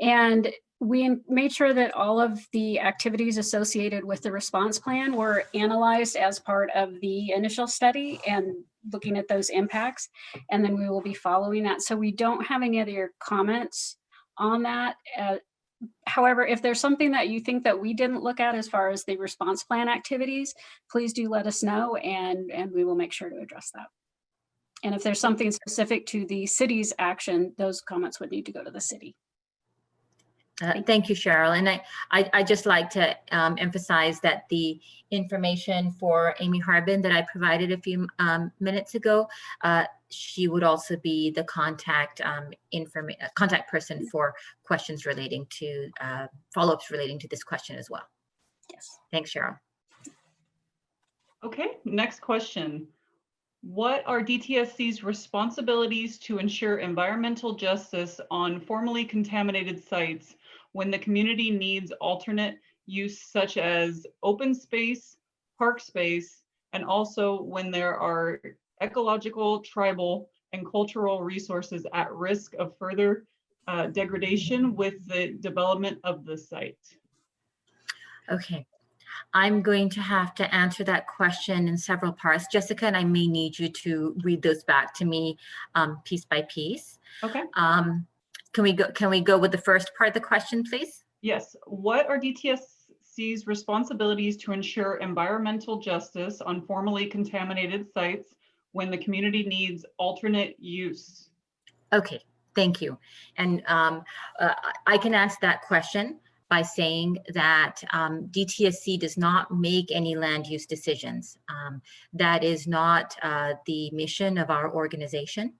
Speaker 5: And we made sure that all of the activities associated with the response plan were analyzed as part of the initial study and looking at those impacts. And then we will be following that. So we don't have any other comments on that. However, if there's something that you think that we didn't look at as far as the response plan activities, please do let us know, and we will make sure to address that. And if there's something specific to the city's action, those comments would need to go to the city.
Speaker 3: Thank you, Cheryl. And I just like to emphasize that the information for Amy Harbin that I provided a few minutes ago, she would also be the contact person for questions relating to follow-ups relating to this question as well.
Speaker 5: Yes.
Speaker 3: Thanks, Cheryl.
Speaker 4: Okay, next question. What are DTSC's responsibilities to ensure environmental justice on formerly contaminated sites when the community needs alternate use, such as open space, park space, and also when there are ecological, tribal, and cultural resources at risk of further degradation with the development of the site?
Speaker 3: Okay. I'm going to have to answer that question in several parts. Jessica, and I may need you to read those back to me piece by piece.
Speaker 4: Okay.
Speaker 3: Can we go with the first part of the question, please?
Speaker 4: Yes. What are DTSC's responsibilities to ensure environmental justice on formerly contaminated sites when the community needs alternate use?
Speaker 3: Okay, thank you. And I can answer that question by saying that DTSC does not make any land use decisions. That is not the mission of our organization.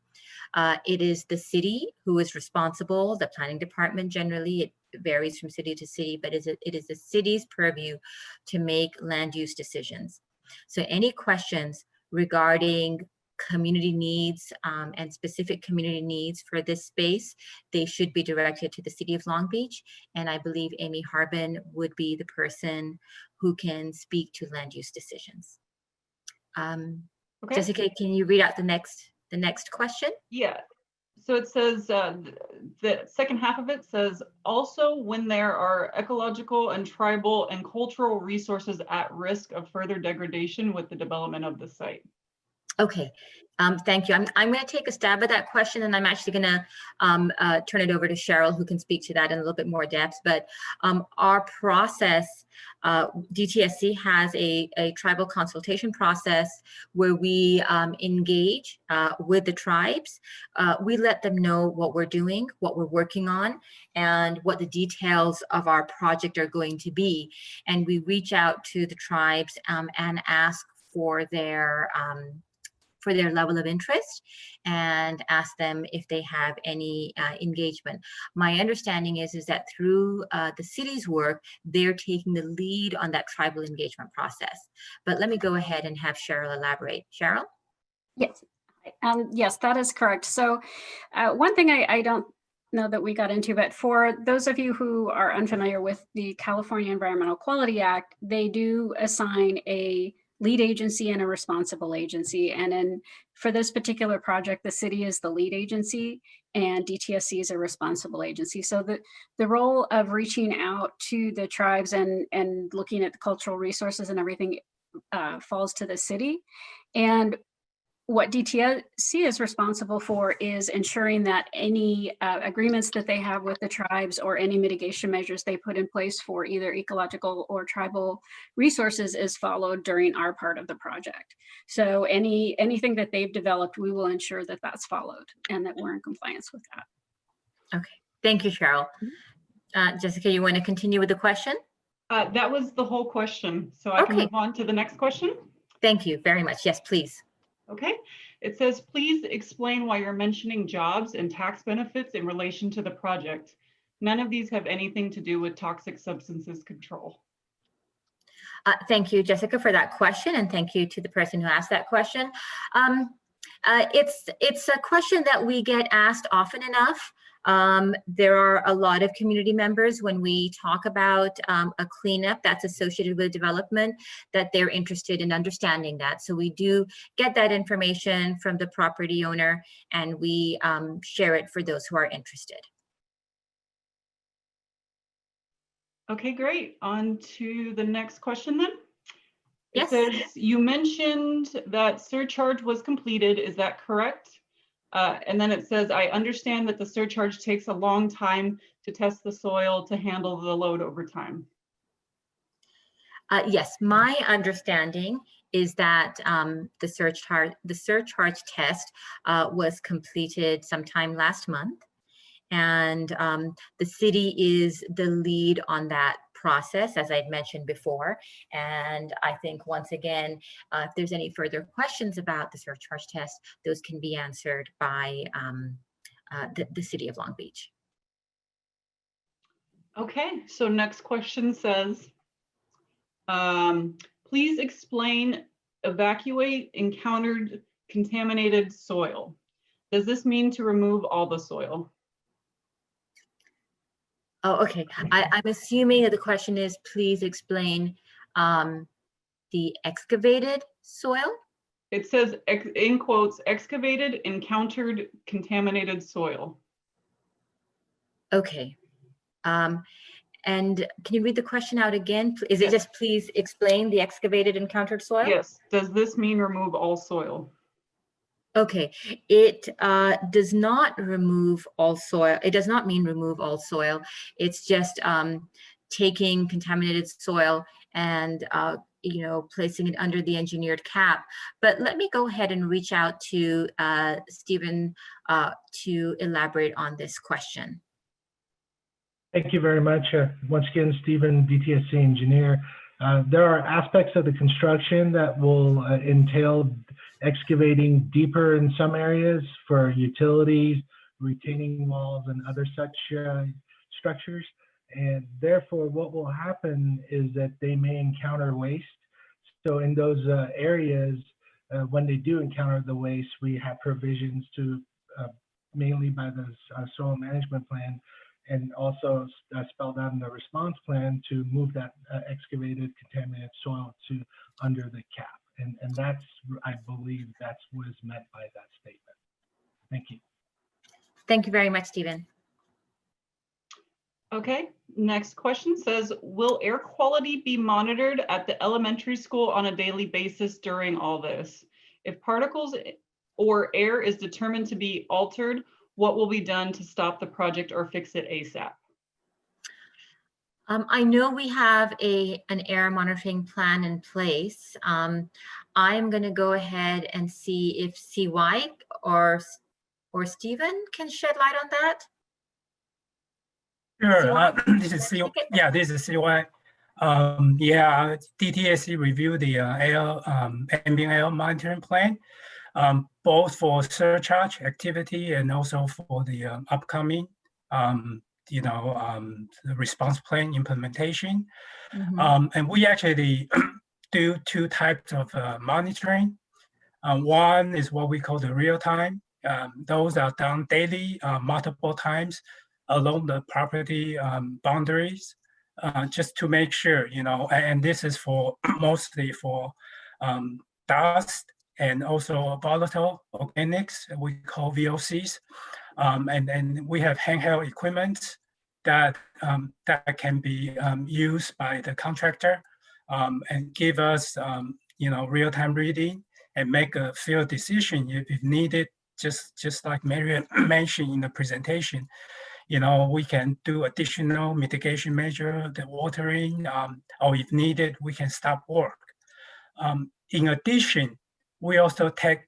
Speaker 3: It is the city who is responsible, the planning department generally. It varies from city to city, but it is the city's purview to make land use decisions. So any questions regarding community needs and specific community needs for this space, they should be directed to the City of Long Beach. And I believe Amy Harbin would be the person who can speak to land use decisions.
Speaker 4: Okay.
Speaker 3: Jessica, can you read out the next question?
Speaker 4: Yeah. So it says, the second half of it says, also when there are ecological and tribal and cultural resources at risk of further degradation with the development of the site.
Speaker 3: Okay, thank you. I'm going to take a stab at that question, and I'm actually going to turn it over to Cheryl, who can speak to that in a little bit more depth. But our process, DTSC has a tribal consultation process where we engage with the tribes. We let them know what we're doing, what we're working on, and what the details of our project are going to be. And we reach out to the tribes and ask for their level of interest and ask them if they have any engagement. My understanding is that through the city's work, they're taking the lead on that tribal engagement process. But let me go ahead and have Cheryl elaborate. Cheryl?
Speaker 5: Yes, yes, that is correct. So one thing I don't know that we got into, but for those of you who are unfamiliar with the California Environmental Quality Act, they do assign a lead agency and a responsible agency. And for this particular project, the city is the lead agency and DTSC is a responsible agency. So the role of reaching out to the tribes and looking at the cultural resources and everything falls to the city. And what DTSC is responsible for is ensuring that any agreements that they have with the tribes or any mitigation measures they put in place for either ecological or tribal resources is followed during our part of the project. So anything that they've developed, we will ensure that that's followed and that we're in compliance with that.
Speaker 3: Okay, thank you, Cheryl. Jessica, you want to continue with the question?
Speaker 4: That was the whole question. So I can move on to the next question.
Speaker 3: Thank you very much. Yes, please.
Speaker 4: Okay, it says, please explain why you're mentioning jobs and tax benefits in relation to the project. None of these have anything to do with toxic substances control.
Speaker 3: Thank you, Jessica, for that question, and thank you to the person who asked that question. It's a question that we get asked often enough. There are a lot of community members when we talk about a cleanup that's associated with development that they're interested in understanding that. So we do get that information from the property owner and we share it for those who are interested.
Speaker 4: Okay, great. On to the next question then.
Speaker 3: Yes.
Speaker 4: It says, you mentioned that surcharge was completed. Is that correct? And then it says, I understand that the surcharge takes a long time to test the soil to handle the load over time.
Speaker 3: Yes, my understanding is that the surcharge test was completed sometime last month. And the city is the lead on that process, as I'd mentioned before. And I think once again, if there's any further questions about the surcharge test, those can be answered by the City of Long Beach.
Speaker 4: Okay, so next question says, please explain evacuate encountered contaminated soil. Does this mean to remove all the soil?
Speaker 3: Oh, okay. I'm assuming that the question is, please explain the excavated soil.
Speaker 4: It says, in quotes, excavated, encountered, contaminated soil.
Speaker 3: Okay. And can you read the question out again? Is
Speaker 4: Yes.
Speaker 3: it just please explain the excavated encountered soil?
Speaker 4: Yes. Does this mean remove all soil?
Speaker 3: Okay, it does not remove all soil. It does not mean remove all soil. It's just taking contaminated soil and placing it under the engineered cap. But let me go ahead and reach out to Stephen to elaborate on this question.
Speaker 6: Thank you very much. Once again, Stephen, DTSC engineer. There are aspects of the construction that will entail excavating deeper in some areas for utilities, retaining walls, and other such structures. And therefore, what will happen is that they may encounter waste. So in those areas, when they do encounter the waste, we have provisions to, mainly by the soil management plan, and also spelled out in the response plan to move that excavated contaminated soil to under the cap. And that's, I believe that's what is meant by that statement. Thank you.
Speaker 3: Thank you very much, Stephen.
Speaker 4: Okay, next question says, will air quality be monitored at the elementary school on a daily basis during all this? If particles or air is determined to be altered, what will be done to stop the project or fix it ASAP?
Speaker 3: I know we have an air monitoring plan in place. I'm going to go ahead and see if CY or Stephen can shed light on that.
Speaker 7: Sure. This is CY. Yeah, this is CY. Yeah, DTSC reviewed the ambient air monitoring plan, both for surcharge activity and also for the upcoming the response plan implementation. And we actually do two types of monitoring. One is what we call the real time. Those are done daily, multiple times along the property boundaries, just to make sure, and this is for mostly for dust and also volatile organics, we call VOCs. And we have handheld equipment that can be used by the contractor and give us real-time reading and make a field decision if needed. Just like Marian mentioned in the presentation, we can do additional mitigation measure, the watering, or if needed, we can stop work. In addition, we also take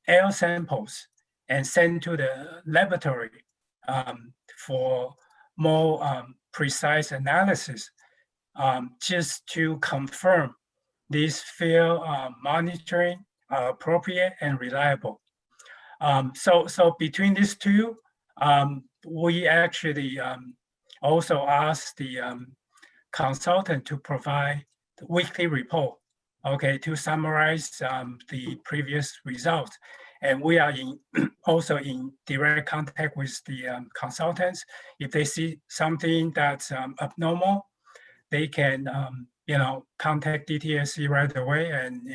Speaker 7: air samples and send to the laboratory for more precise analysis, just to confirm this field monitoring are appropriate and reliable. So between these two, we actually also asked the consultant to provide the weekly report, to summarize the previous results. And we are also in direct contact with the consultants. If they see something that's abnormal, they can contact DTSC right away and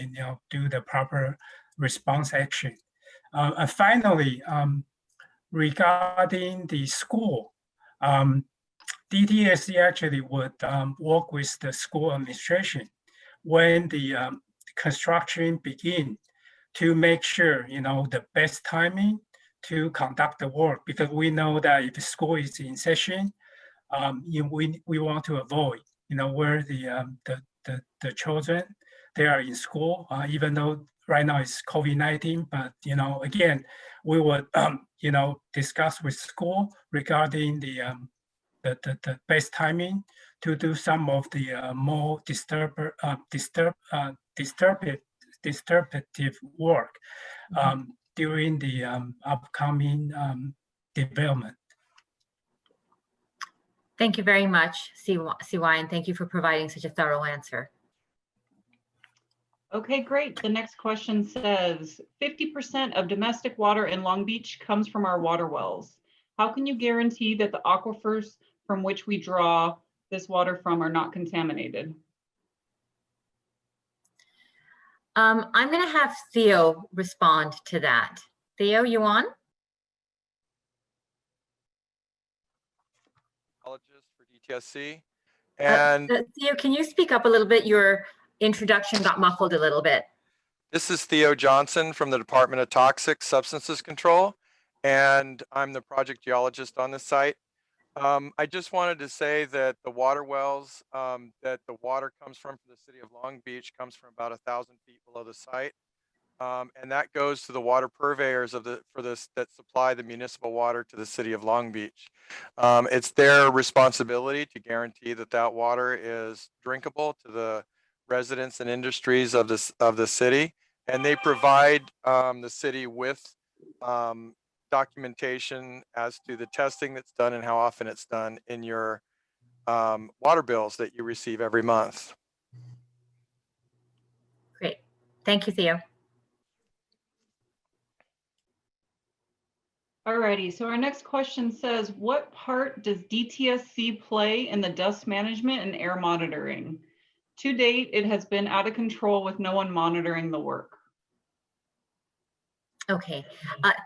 Speaker 7: do the proper response action. And finally, regarding the school, DTSC actually would work with the school administration when the construction begins, to make sure the best timing to conduct the work, because we know that if the school is in session, we want to avoid where the children, they are in school, even though right now it's COVID-19, but again, we would discuss with school regarding the best timing to do some of the more disturbative work during the upcoming development.
Speaker 3: Thank you very much, CY, and thank you for providing such a thorough answer.
Speaker 4: Okay, great. The next question says, 50% of domestic water in Long Beach comes from our water wells. How can you guarantee that the aquifers from which we draw this water from are not contaminated?
Speaker 3: I'm going to have Theo respond to that. Theo, you on?
Speaker 8: For DTSC. And
Speaker 3: Theo, can you speak up a little bit? Your introduction got muffled a little bit.
Speaker 8: this is Theo Johnson from the Department of Toxic Substances Control, and I'm the project geologist on this site. I just wanted to say that the water wells that the water comes from for the city of Long Beach comes from about 1,000 feet below the site. And that goes to the water purveyors that supply the municipal water to the city of Long Beach. It's their responsibility to guarantee that that water is drinkable to the residents and industries of the city, and they provide the city with documentation as to the testing that's done and how often it's done in your water bills that you receive every month.
Speaker 3: Great, thank you, Theo.
Speaker 4: Alrighty, so our next question says, what part does DTSC play in the dust management and air monitoring? To date, it has been out of control with no one monitoring the work.
Speaker 3: Okay,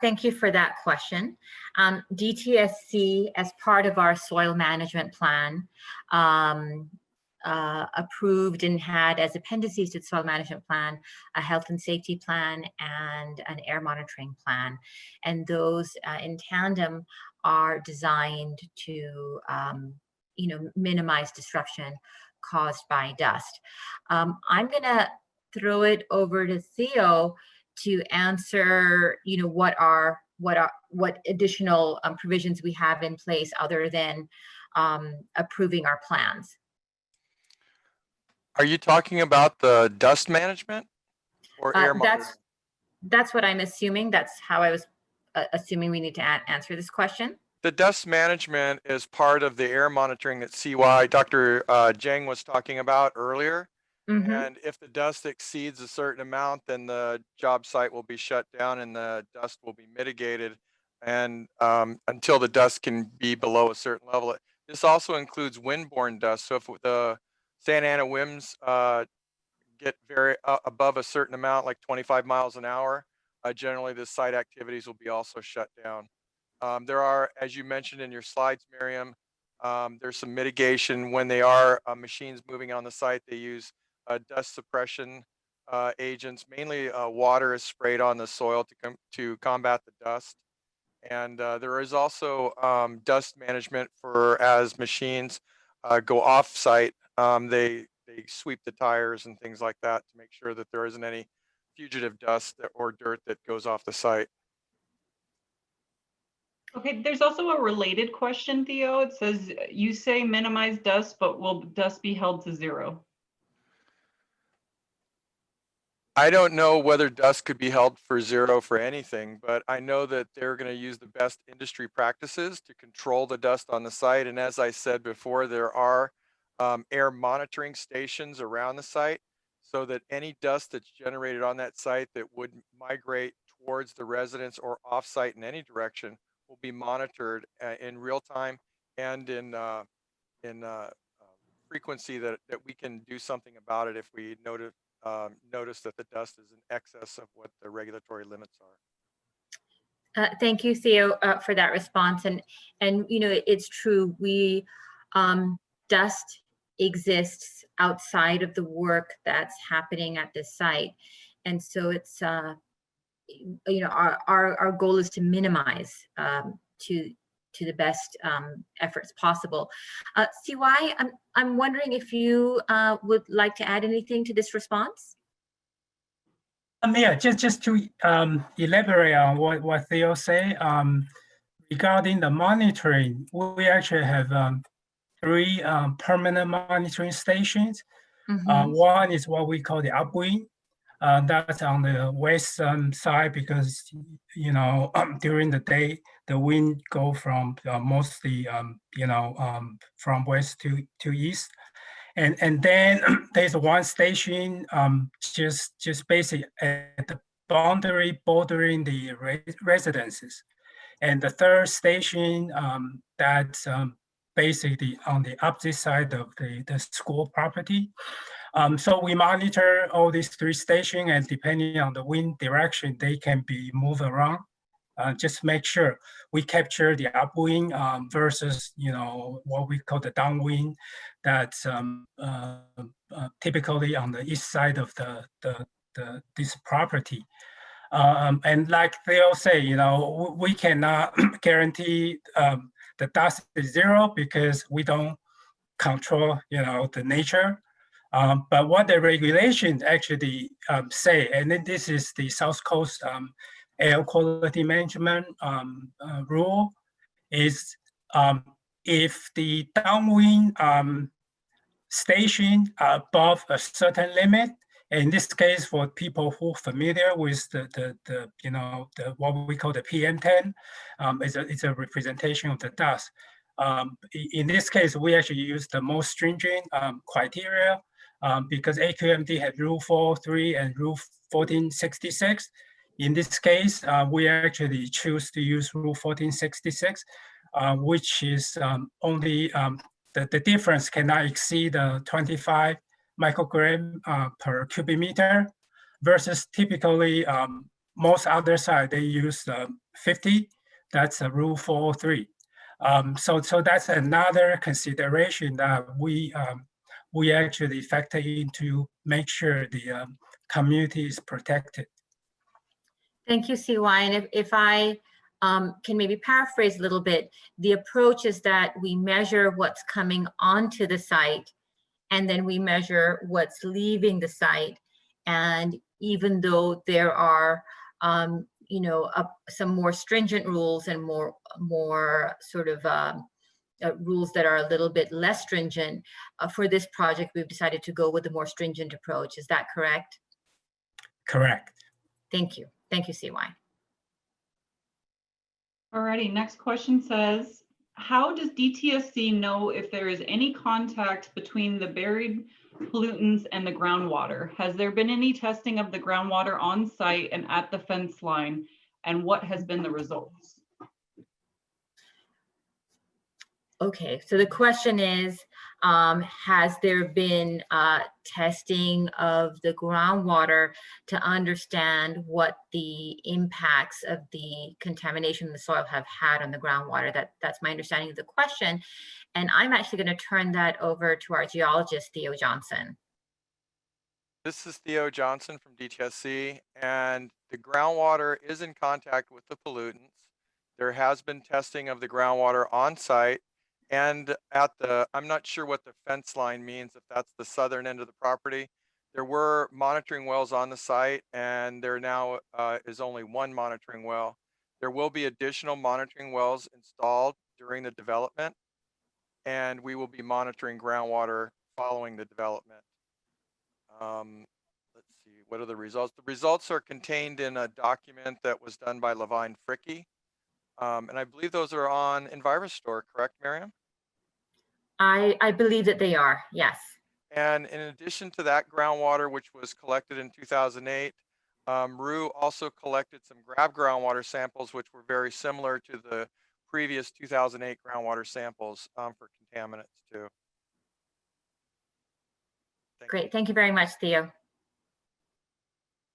Speaker 3: thank you for that question. DTSC, as part of our soil management plan, approved and had as appendices to the soil management plan, a health and safety plan and an air monitoring plan. And those in tandem are designed to minimize disruption caused by dust. I'm gonna throw it over to Theo to answer, what additional provisions we have in place other than approving our plans.
Speaker 8: Are you talking about the dust management or air monitoring?
Speaker 3: That's what I'm assuming. That's how I was assuming we need to answer this question.
Speaker 8: The dust management is part of the air monitoring that CY Dr. Jang was talking about earlier.
Speaker 3: Mhm.
Speaker 8: And if the dust exceeds a certain amount, then the job site will be shut down and the dust will be mitigated and until the dust can be below a certain level. This also includes windborne dust. So if the Santa Ana winds get very above a certain amount, like 25 miles an hour, generally the site activities will be also shut down. There are, as you mentioned in your slides, Miriam, there's some mitigation when they are machines moving on the site. They use dust suppression agents. Mainly water is sprayed on the soil to combat the dust. And there is also dust management for as machines go off site. They sweep the tires and things like that to make sure that there isn't any fugitive dust or dirt that goes off the site.
Speaker 4: Okay, there's also a related question, Theo. It says, you say minimize dust, but will dust be held to zero?
Speaker 8: I don't know whether dust could be held for zero for anything, but I know that they're going to use the best industry practices to control the dust on the site. And as I said before, there are air monitoring stations around the site so that any dust that's generated on that site that would migrate towards the residents or off-site in any direction will be monitored in real time and in frequency that we can do something about it if we notice that the dust is in excess of what the regulatory limits are.
Speaker 3: Thank you, Theo, for that response. And it's true. We dust exists outside of the work that's happening at this site, and so it's our goal is to minimize to the best efforts possible. CY, I'm wondering if you would like to add anything to this response?
Speaker 7: Yeah, just to elaborate on what Theo say, regarding the monitoring, we actually have 3 permanent monitoring stations.
Speaker 3: Mhm.
Speaker 7: One is what we call the upwind. That's on the west side because, during the day, the wind go from mostly, from west to east. And then there's one station just basically at the boundary bordering the residences. And the third station that's basically on the opposite side of the school property. So we monitor all these 3 stations, and depending on the wind direction, they can be moved around. Just make sure we capture the upwind versus what we call the downwind. That's typically on the east side of this property. And like Theo say, we cannot guarantee the dust is zero because we don't control the nature. But what the regulations actually say, and then this is the South Coast Air Quality Management rule, is if the downwind station are above a certain limit, in this case, for people who are familiar with the what we call the PM10, it's a representation of the dust. In this case, we actually use the most stringent criteria because AQMD had Rule 403 and Rule 1466. In this case, we actually choose to use Rule 1466, which is only the difference cannot exceed 25 microgram per cubic meter, versus typically most other side they use 50. That's a Rule 403. So that's another consideration that we we actually factor in to make sure the community is protected.
Speaker 3: Thank you, CY. And if I can maybe paraphrase a little bit, the approach is that we measure what's coming onto the site, and then we measure what's leaving the site. And even though there are, you know, some more stringent rules and more sort of rules that are a little bit less stringent, for this project, we've decided to go with the more stringent approach. Is that correct?
Speaker 7: Correct.
Speaker 3: Thank you. Thank you, CY.
Speaker 4: Alrighty, next question says, how does DTSC know if there is any contact between the buried pollutants and the groundwater? Has there been any testing of the groundwater on site and at the fence line? And what has been the results?
Speaker 3: Okay, so the question is, has there been testing of the groundwater to understand what the impacts of the contamination in the soil have had on the groundwater? That's my understanding of the question. And I'm actually going to turn that over to our geologist, Theo Johnson.
Speaker 8: This is Theo Johnson from DTSC, and the groundwater is in contact with the pollutants. There has been testing of the groundwater on site. And at the, I'm not sure what the fence line means, if that's the southern end of the property. There were monitoring wells on the site, and there now is only one monitoring well. There will be additional monitoring wells installed during the development, and we will be monitoring groundwater following the development. Let's see, what are the results? The results are contained in a document that was done by Levine Fricke. And I believe those are on EnviroStore, correct, Miriam?
Speaker 3: I believe that they are, yes.
Speaker 8: And in addition to that groundwater, which was collected in 2008, RU also collected some grab groundwater samples, which were very similar to the previous 2008 groundwater samples for contaminants too.
Speaker 3: Great, thank you very much, Theo.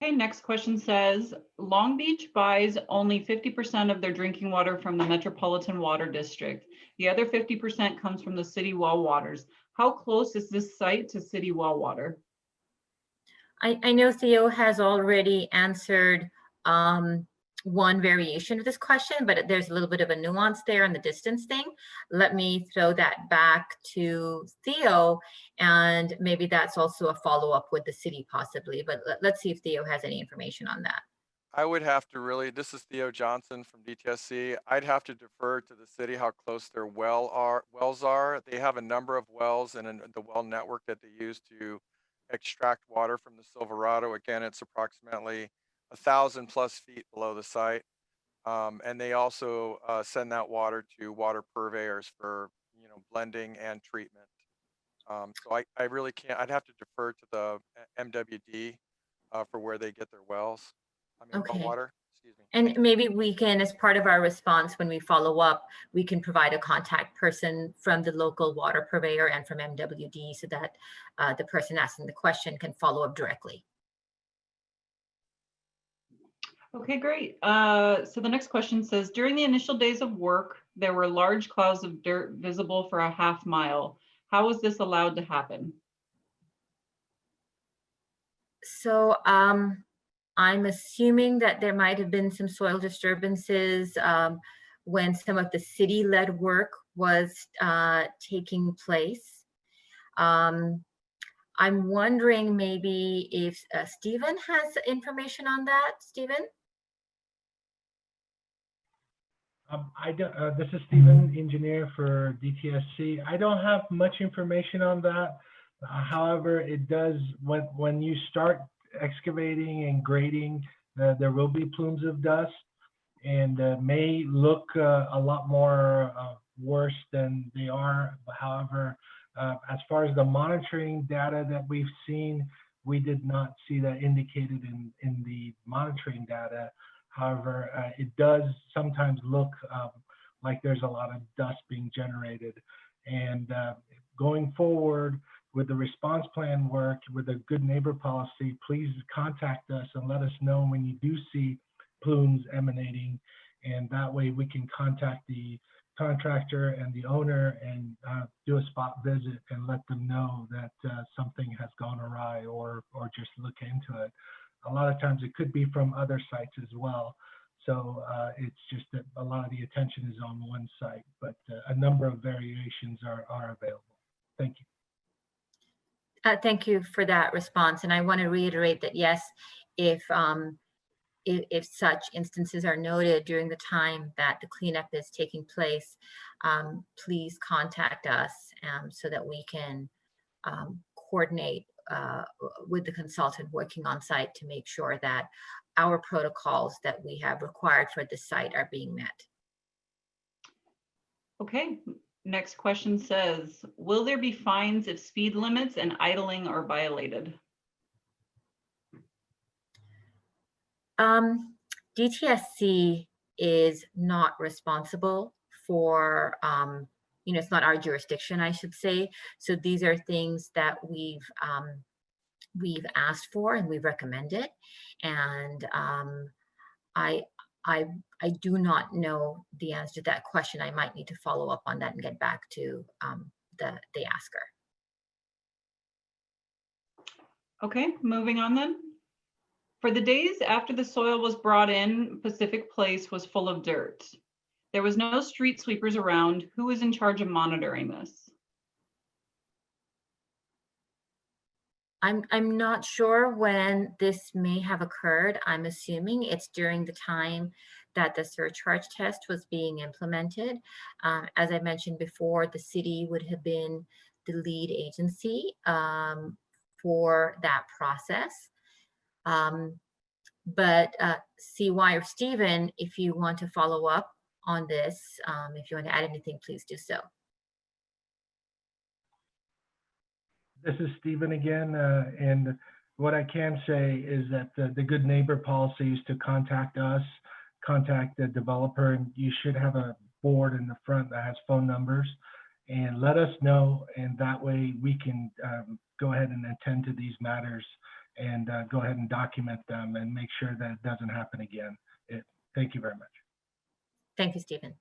Speaker 4: Okay, next question says, Long Beach buys only 50% of their drinking water from the Metropolitan Water District. The other 50% comes from the city well waters. How close is this site to city well water?
Speaker 3: I know Theo has already answered one variation of this question, but there's a little bit of a nuance there on the distance thing. Let me throw that back to Theo, and maybe that's also a follow-up with the city possibly, but let's see if Theo has any information on that.
Speaker 8: I would have to really, this is Theo Johnson from DTSC. I'd have to defer to the city how close their wells are. They have a number of wells and the well network that they use to extract water from the Silverado. Again, it's approximately 1,000 plus feet below the site. And they also send that water to water purveyors for, you know, blending and treatment. So I really can't, I'd have to defer to the MWD for where they get their wells. I mean,
Speaker 3: Okay.
Speaker 8: well water, excuse me.
Speaker 3: And maybe we can, as part of our response, when we follow up, we can provide a contact person from the local water purveyor and from MWD so that the person asking the question can follow up directly.
Speaker 4: Okay, great. So the next question says, during the initial days of work, there were large clouds of dirt visible for a half mile. How was this allowed to happen?
Speaker 3: So I'm assuming that there might have been some soil disturbances when some of the city-led work was taking place. I'm wondering maybe if Stephen has information on that. Stephen?
Speaker 6: This is Stephen, engineer for DTSC. I don't have much information on that. However, it does, when you start excavating and grading, there will be plumes of dust and may look a lot more worse than they are. However, as far as the monitoring data that we've seen, we did not see that indicated in the monitoring data. However, it does sometimes look like there's a lot of dust being generated. And going forward with the response plan work, with a good neighbor policy, please contact us and let us know when you do see plumes emanating. And that way we can contact the contractor and the owner and do a spot visit and let them know that something has gone awry, or just look into it. A lot of times it could be from other sites as well. So it's just that a lot of the attention is on one site, but a number of variations are available. Thank you.
Speaker 3: Thank you for that response. And I want to reiterate that, yes, if such instances are noted during the time that the cleanup is taking place, please contact us so that we can coordinate with the consultant working on site to make sure that our protocols that we have required for this site are being met.
Speaker 4: Okay, next question says, will there be fines if speed limits and idling are violated?
Speaker 3: DTSC is not responsible for, it's not our jurisdiction, I should say. So these are things that we've asked for and we've recommended. And I do not know the answer to that question. I might need to follow up on that and get back to the asker.
Speaker 4: Okay, moving on then. For the days after the soil was brought in, Pacific Place was full of dirt. There was no street sweepers around. Who is in charge of monitoring this?
Speaker 3: I'm not sure when this may have occurred. I'm assuming it's during the time that the surcharge test was being implemented. As I mentioned before, the city would have been the lead agency for that process. But CY or Stephen, if you want to follow up on this, if you want to add anything, please do so.
Speaker 6: This is Stephen again, and what I can say is that the good neighbor policy is to contact us, contact the developer, and you should have a board in the front that has phone numbers, and let us know, and that way we can go ahead and attend to these matters and go ahead and document them and make sure that it doesn't happen again. Thank you very much.
Speaker 3: Thank you, Stephen.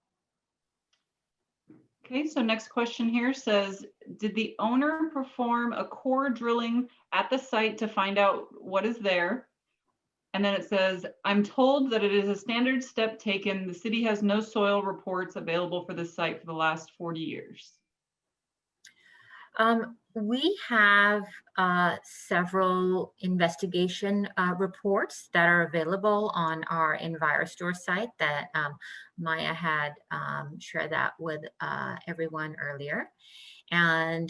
Speaker 4: Okay, so next question here says, did the owner perform a core drilling at the site to find out what is there? And then it says, I'm told that it is a standard step taken. The city has no soil reports available for this site for the last 40 years.
Speaker 3: We have several investigation reports that are available on our EnviroStore site that Maya had shared that with everyone earlier. And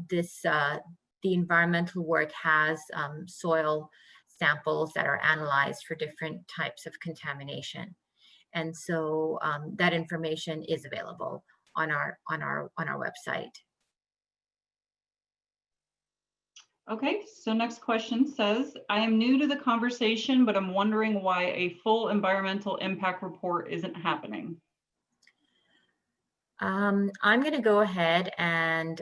Speaker 3: the environmental work has soil samples that are analyzed for different types of contamination. And so that information is available on our website.
Speaker 4: Okay, so next question says, I am new to the conversation, but I'm wondering why a full environmental impact report isn't happening.
Speaker 3: I'm going to go ahead and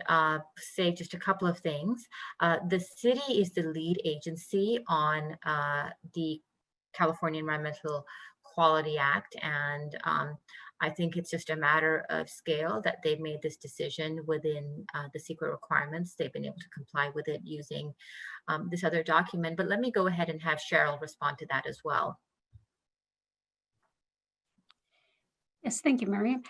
Speaker 3: say just a couple of things. The city is the lead agency on the California Environmental Quality Act, and I think it's just a matter of scale that they've made this decision within the CEQA requirements. They've been able to comply with it using this other document. But let me go ahead and have Cheryl respond to that as well.
Speaker 5: Yes, thank you, Miriam.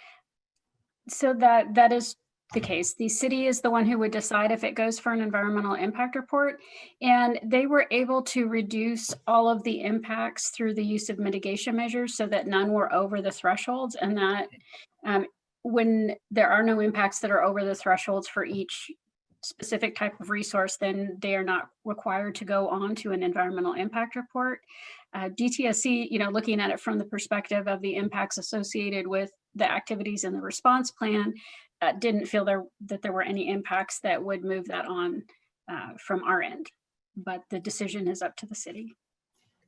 Speaker 5: So that is the case. The city is the one who would decide if it goes for an environmental impact report, and they were able to reduce all of the impacts through the use of mitigation measures so that none were over the thresholds, and that when there are no impacts that are over the thresholds for each specific type of resource, then they are not required to go on to an environmental impact report. DTSC, looking at it from the perspective of the impacts associated with the activities in the response plan, didn't feel that there were any impacts that would move that on from our end, but the decision is up to the city.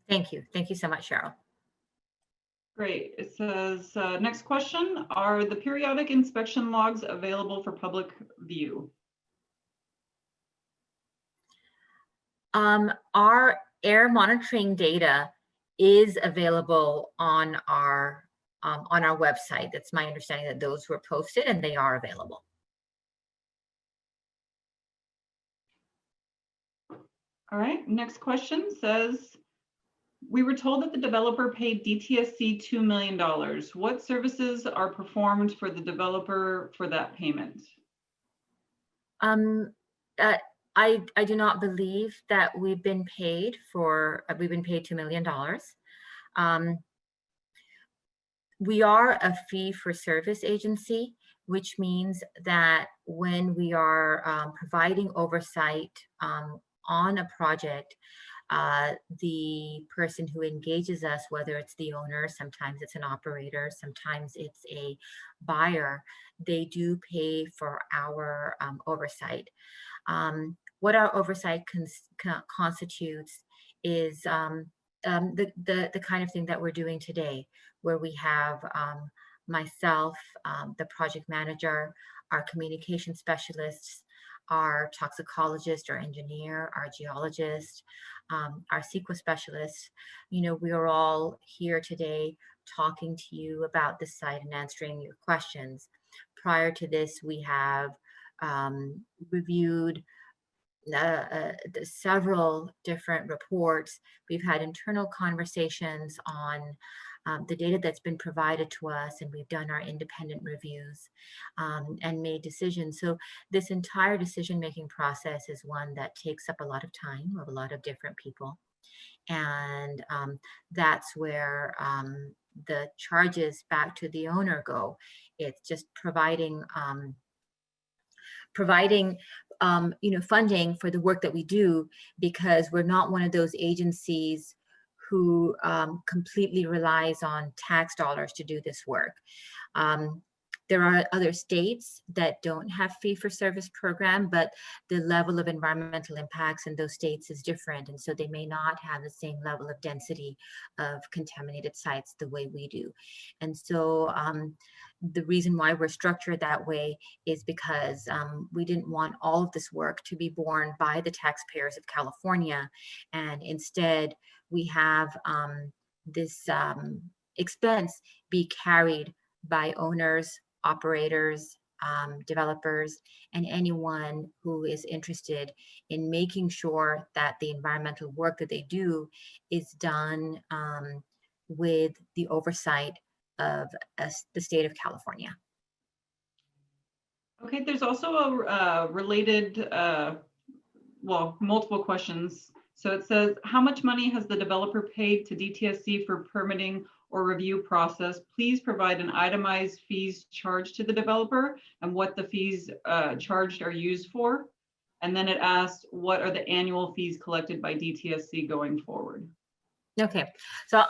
Speaker 3: Thank you. Thank you so much, Cheryl.
Speaker 4: Great. It says, next question, are the periodic inspection logs available for public view?
Speaker 3: Our air monitoring data is available on our on our website. That's my understanding that those were posted and they are available.
Speaker 4: All right, next question says, we were told that the developer paid DTSC $2 million. What services are performed for the developer for that payment?
Speaker 3: I do not believe that we've been paid $2 million. We are a fee for service agency, which means that when we are providing oversight on a project, the person who engages us, whether it's the owner, sometimes it's an operator, sometimes it's a buyer, they do pay for our oversight. What our oversight constitutes is the kind of thing that we're doing today, where we have myself, the project manager, our communication specialists, our toxicologist, our engineer, our geologist, our CEQA specialists. You know, we are all here today talking to you about the site and answering your questions. Prior to this, we have reviewed several different reports. We've had internal conversations on the data that's been provided to us, and we've done our independent reviews and made decisions. So this entire decision-making process is one that takes up a lot of time of a lot of different people. And that's where the charges back to the owner go. It's just providing funding for the work that we do, because we're not one of those agencies who completely relies on tax dollars to do this work. There are other states that don't have fee-for-service program, but the level of environmental impacts in those states is different. And so they may not have the same level of density of contaminated sites the way we do. And so the reason why we're structured that way is because we didn't want all of this work to be borne by the taxpayers of California. And instead, we have this expense be carried by owners, operators, developers, and anyone who is interested in making sure that the environmental work that they do is done with the oversight of the state of California.
Speaker 4: Okay, there's also a related, well, multiple questions. So it says, how much money has the developer paid to DTSC for permitting or review process? Please provide an itemized fees charged to the developer and what the fees charged are used for. And then it asks, what are the annual fees collected by DTSC going forward?
Speaker 3: Okay, so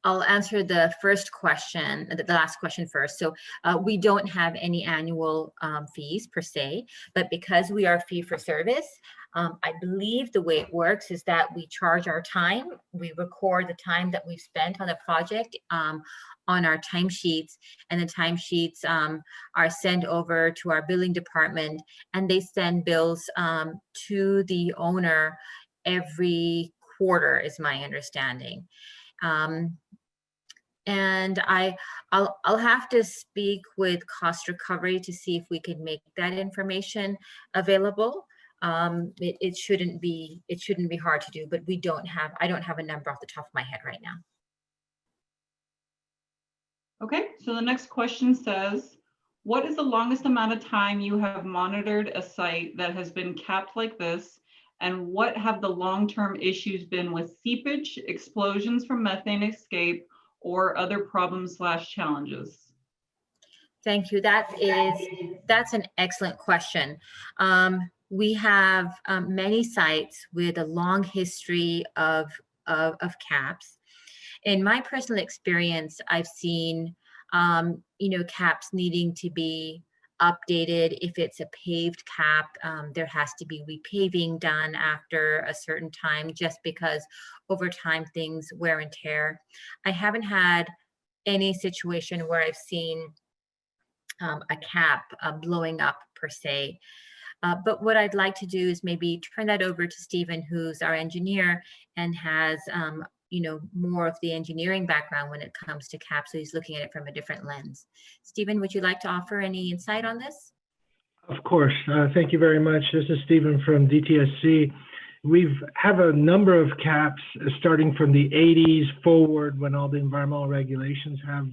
Speaker 3: I'll answer the first question, the last question first. So we don't have any annual fees per se, but because we are fee for service, I believe the way it works is that we charge our time. We record the time that we've spent on the project on our timesheets, and the timesheets are sent over to our billing department, and they send bills to the owner every quarter, is my understanding. And I'll have to speak with cost recovery to see if we can make that information available. It shouldn't be hard to do, but I don't have a number off the top of my head right now.
Speaker 4: Okay, so the next question says, what is the longest amount of time you have monitored a site that has been capped like this? And what have the long-term issues been with seepage, explosions from methane escape, or other problems/challenges?
Speaker 3: Thank you. That's an excellent question. We have many sites with a long history of caps. In my personal experience, I've seen caps needing to be updated. If it's a paved cap, there has to be repaving done after a certain time, just because over time things wear and tear. I haven't had any situation where I've seen a cap blowing up per se. But what I'd like to do is maybe turn that over to Stephen, who's our engineer and has more of the engineering background when it comes to CAP, so he's looking at it from a different lens. Stephen, would you like to offer any insight on this?
Speaker 6: Of course. Thank you very much. This is Stephen from DTSC. We have a number of CAPs starting from the 80s forward, when all the environmental regulations have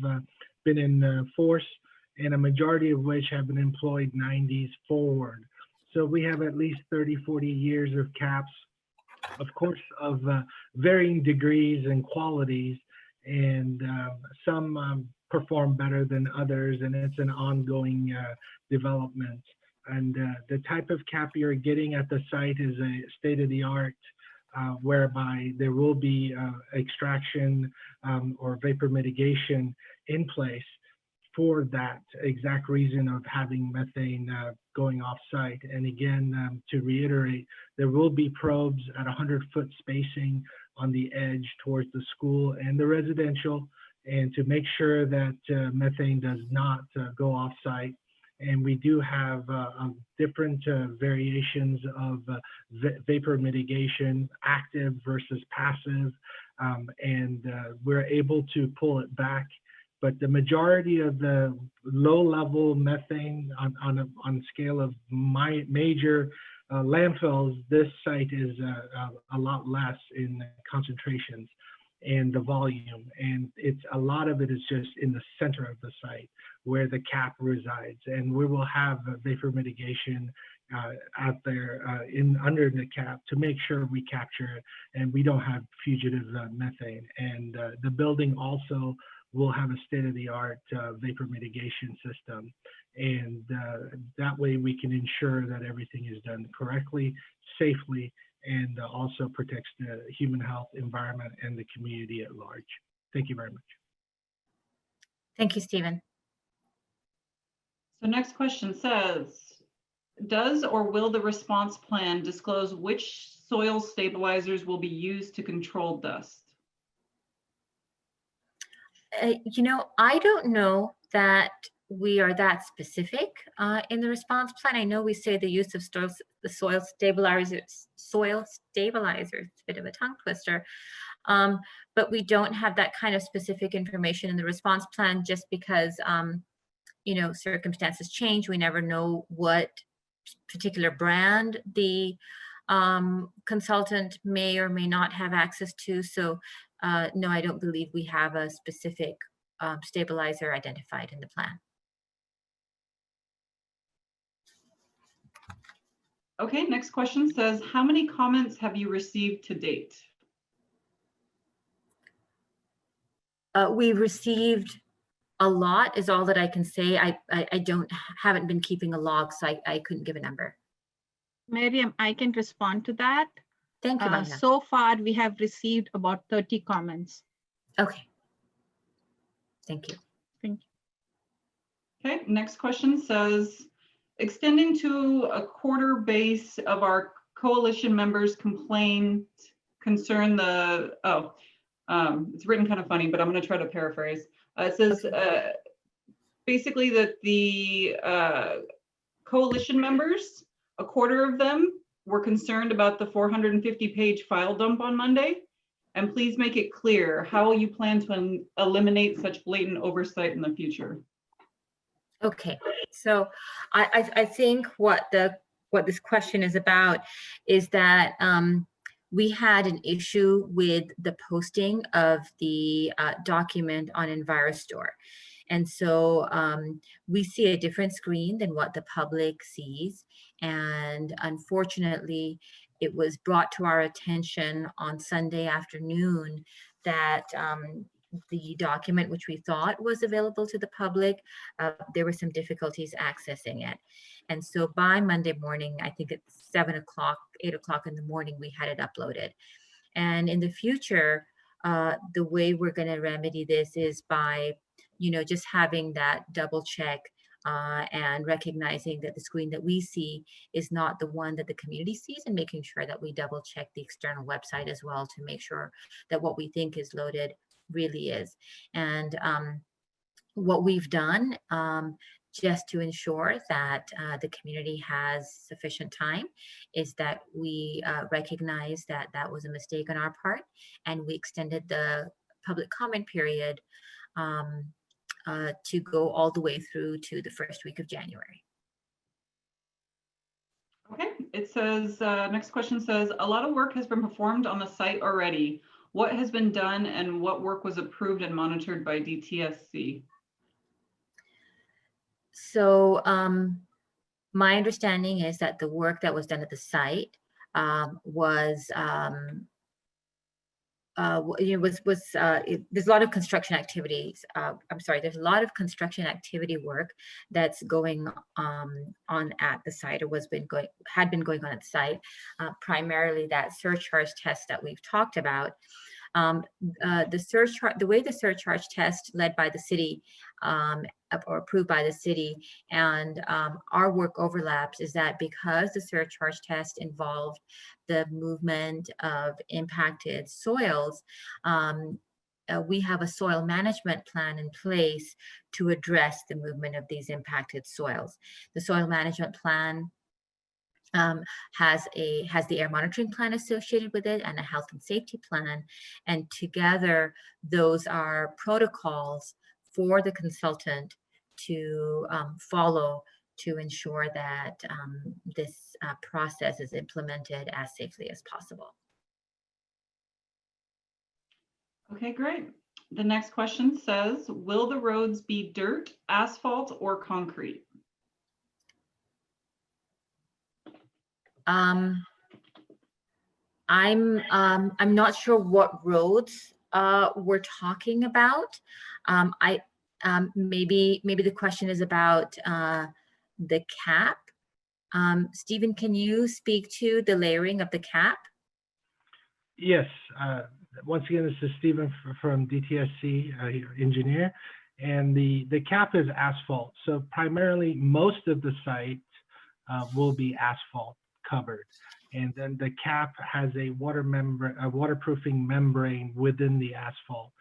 Speaker 6: been in force, and a majority of which have been employed 90s forward. So we have at least 30, 40 years of CAPs, of course, of varying degrees and qualities, and some perform better than others, and it's an ongoing development. And the type of CAP you're getting at the site is a state-of-the-art, whereby there will be extraction or vapor mitigation in place for that exact reason of having methane going off-site. And again, to reiterate, there will be probes at 100-foot spacing on the edge towards the school and the residential, and to make sure that methane does not go off-site. And we do have different variations of vapor mitigation, active versus passive, and we're able to pull it back. But the majority of the low-level methane on a scale of major landfills, this site is a lot less in concentrations and the volume, and a lot of it is just in the center of the site where the CAP resides, and we will have vapor mitigation out there under the CAP to make sure we capture it and we don't have fugitive methane. And the building also will have a state-of-the-art vapor mitigation system, and that way we can ensure that everything is done correctly, safely, and also protects the human health, environment, and the community at large. Thank you very much.
Speaker 3: Thank you, Stephen.
Speaker 4: So next question says, does or will the response plan disclose which soil stabilizers will be used to control dust?
Speaker 3: I don't know that we are that specific in the response plan. I know we say the use of the soil stabilizers, it's a bit of a tongue twister, but we don't have that kind of specific information in the response plan just because, circumstances change. We never know what particular brand the consultant may or may not have access to. So no, I don't believe we have a specific stabilizer identified in the plan.
Speaker 4: Okay, next question says, how many comments have you received to date?
Speaker 3: We received a lot is all that I can say. I haven't been keeping a log, so I couldn't give a number.
Speaker 1: Miriam, I can respond to that.
Speaker 3: Thank you, Maya.
Speaker 1: So far, we have received about 30 comments.
Speaker 3: Okay. Thank you.
Speaker 1: Thank
Speaker 4: you. Okay, next question says, extending to a quarter base of our coalition members' complaint concern the, it's written kind of funny, but I'm going to try to paraphrase. It says basically that the coalition members, a quarter of them were concerned about the 450-page file dump on Monday. And please make it clear, how will you plan to eliminate such blatant oversight in the future?
Speaker 3: Okay, so I think what this question is about is that we had an issue with the posting of the document on Envirostore. And so we see a different screen than what the public sees. And unfortunately, it was brought to our attention on Sunday afternoon that the document, which we thought was available to the public, there were some difficulties accessing it. And so by Monday morning, I think it's 7 o'clock, 8 o'clock in the morning, we had it uploaded. And in the future, the way we're going to remedy this is by, just having that double check and recognizing that the screen that we see is not the one that the community sees, and making sure that we double check the external website as well to make sure that what we think is loaded really is. And what we've done just to ensure that the community has sufficient time, is that we recognize that that was a mistake on our part, and we extended the public comment period to go all the way through to the first week of January.
Speaker 4: Okay, it says, next question says, a lot of work has been performed on the site already. What has been done and what work was approved and monitored by DTSC?
Speaker 3: So my understanding is that the work that was done at the site was there's a lot of construction activities. I'm sorry, there's a lot of construction activity work that's going on at the site, or had been going on at the site. Primarily that surcharge test that we've talked about. The way the surcharge test led by the city or approved by the city and our work overlaps is that because the surcharge test involved the movement of impacted soils, we have a soil management plan in place to address the movement of these impacted soils. The soil management plan has the air monitoring plan associated with it and a health and safety plan. And together, those are protocols for the consultant to follow to ensure that this process is implemented as safely as possible.
Speaker 4: Okay, great. The next question says, will the roads be dirt, asphalt, or concrete?
Speaker 3: I'm not sure what roads we're talking about. Maybe the question is about the cap. Stephen, can you speak to the layering of the cap?
Speaker 6: Yes. Once again, this is Stephen from DTSC, engineer, and the cap is asphalt. So primarily, most of the site will be asphalt covered, and then the cap has a waterproofing membrane within the asphalt,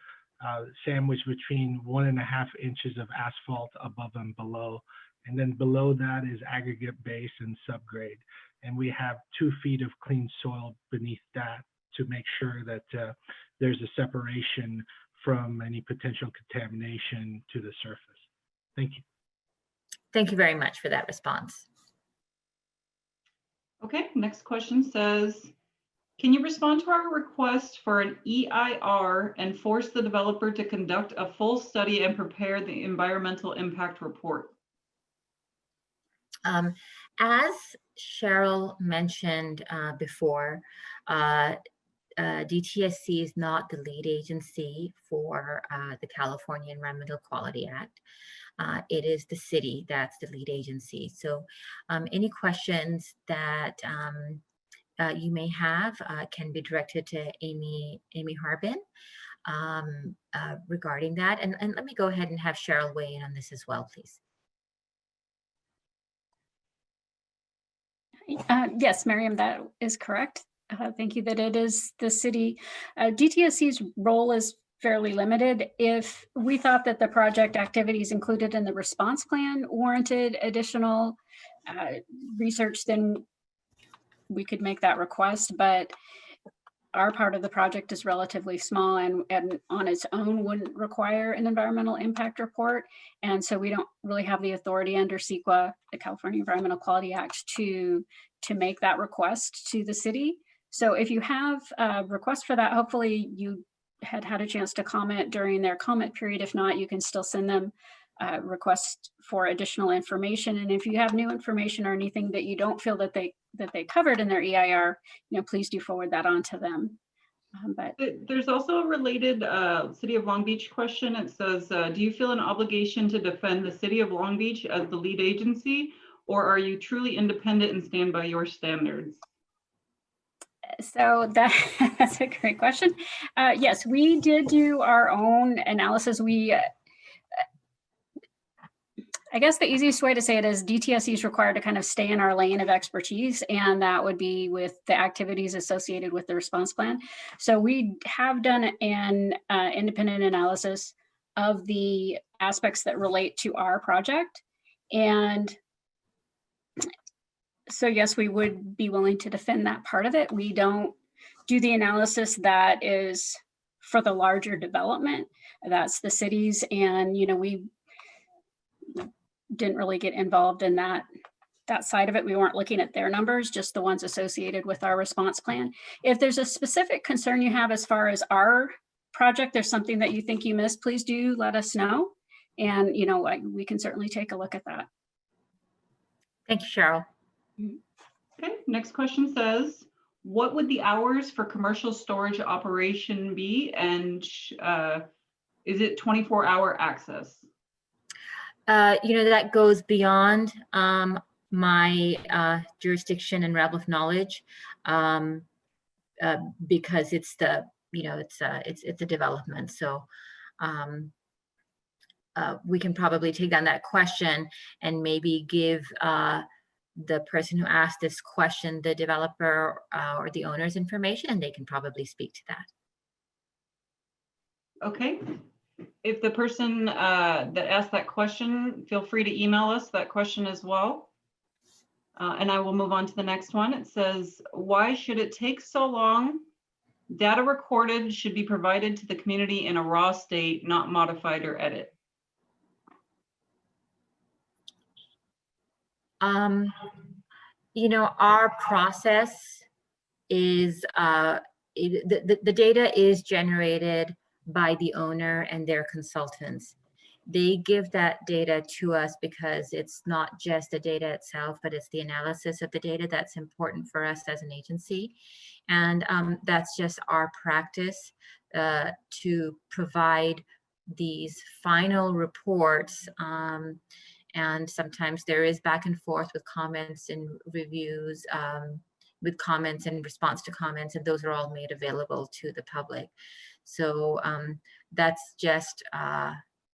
Speaker 6: sandwiched between 1.5 inches of asphalt above and below, and then below that is aggregate base and subgrade, and we have 2 feet of clean soil beneath that to make sure that there's a separation from any potential contamination to the surface. Thank you. Thank
Speaker 3: you very much for that response.
Speaker 4: Okay, next question says, can you respond to our request for an EIR and force the developer to conduct a full study and prepare the environmental impact report?
Speaker 3: As Cheryl mentioned before, DTSC is not the lead agency for the California Environmental Quality Act. It is the city that's the lead agency. So any questions that you may have can be directed to Amy Harbin regarding that. And let me go ahead and have Cheryl weigh in on this as well, please.
Speaker 5: Yes, Miriam, that is correct. Thank you that it is the city. DTSC's role is fairly limited. If we thought that the project activities included in the response plan warranted additional research, then we could make that request, but our part of the project is relatively small and on its own wouldn't require an environmental impact report. And so we don't really have the authority under CEQA, the California Environmental Quality Act, to make that request to the city. So if you have a request for that, hopefully you had a chance to comment during their comment period. If not, you can still send them a request for additional information. And if you have new information or anything that you don't feel that they covered in their EIR, please do forward that on to them. But
Speaker 4: there's also a related City of Long Beach question. It says, do you feel an obligation to defend the City of Long Beach as the lead agency, or are you truly independent and stand by your standards?
Speaker 5: So that's a great question. Yes, we did do our own analysis. I guess the easiest way to say it is DTSC is required to kind of stay in our lane of expertise, and that would be with the activities associated with the response plan. So we have done an independent analysis of the aspects that relate to our project. And so yes, we would be willing to defend that part of it. We don't do the analysis that is for the larger development. That's the cities, and we didn't really get involved in that side of it. We weren't looking at their numbers, just the ones associated with our response plan. If there's a specific concern you have as far as our project, there's something that you think you missed, please do let us know. And, we can certainly take a look at that.
Speaker 3: Thank you, Cheryl.
Speaker 4: Okay, next question says, what would the hours for commercial storage operation be? And is it 24-hour access?
Speaker 3: That goes beyond my jurisdiction and realm of knowledge, because it's it's a development. So we can probably take on that question and maybe give the person who asked this question, the developer or the owner's information, and they can probably speak to that.
Speaker 4: Okay. If the person that asked that question, feel free to email us that question as well. And I will move on to the next one. It says, why should it take so long? Data recorded should be provided to the community in a raw state, not modified or edit.
Speaker 3: Our process is, the data is generated by the owner and their consultants. They give that data to us because it's not just the data itself, but it's the analysis of the data that's important for us as an agency. And that's just our practice to provide these final reports. And sometimes there is back and forth with comments and reviews, with comments and response to comments, and those are all made available to the public. So that's just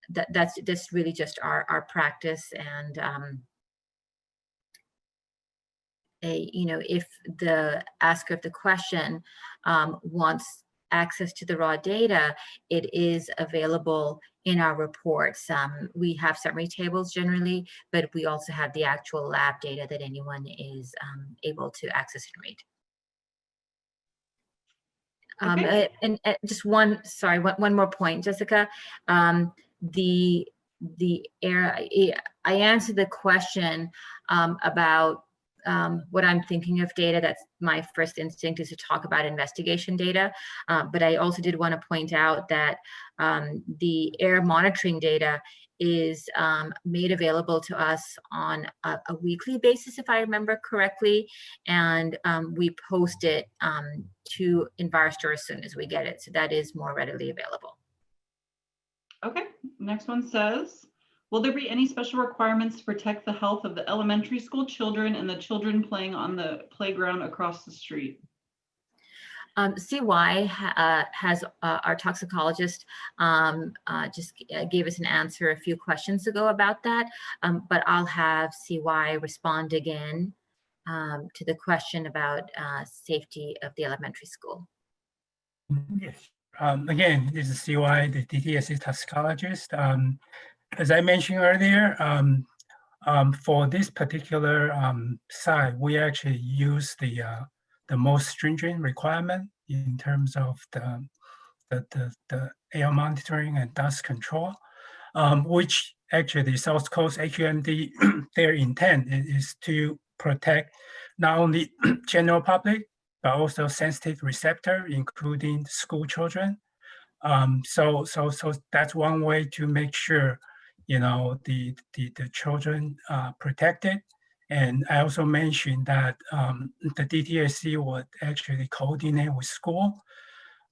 Speaker 3: that's really just our practice. And if the asker of the question wants access to the raw data, it is available in our reports. We have summary tables generally, but we also have the actual lab data that anyone is able to access and read.
Speaker 4: Okay.
Speaker 3: And just one more point, Jessica. I answered the question about what I'm thinking of data. That's my first instinct, is to talk about investigation data. But I also did want to point out that the air monitoring data is made available to us on a weekly basis, if I remember correctly. And we post it to Envirostor as soon as we get it. So that is more readily available.
Speaker 4: Okay, next one says, will there be any special requirements to protect the health of the elementary school children and the children playing on the playground across the street?
Speaker 3: CY has our toxicologist just gave us an answer a few questions ago about that, but I'll have CY respond again to the question about safety of the elementary school.
Speaker 7: Yes. Again, this is CY, the DTSC toxicologist. As I mentioned earlier, for this particular site, we actually use the most stringent requirement in terms of the air monitoring and dust control, which actually the South Coast AQMD, their intent is to protect not only general public, but also sensitive receptor, including school children. So that's one way to make sure, the children are protected. And I also mentioned that the DTSC would actually coordinate with school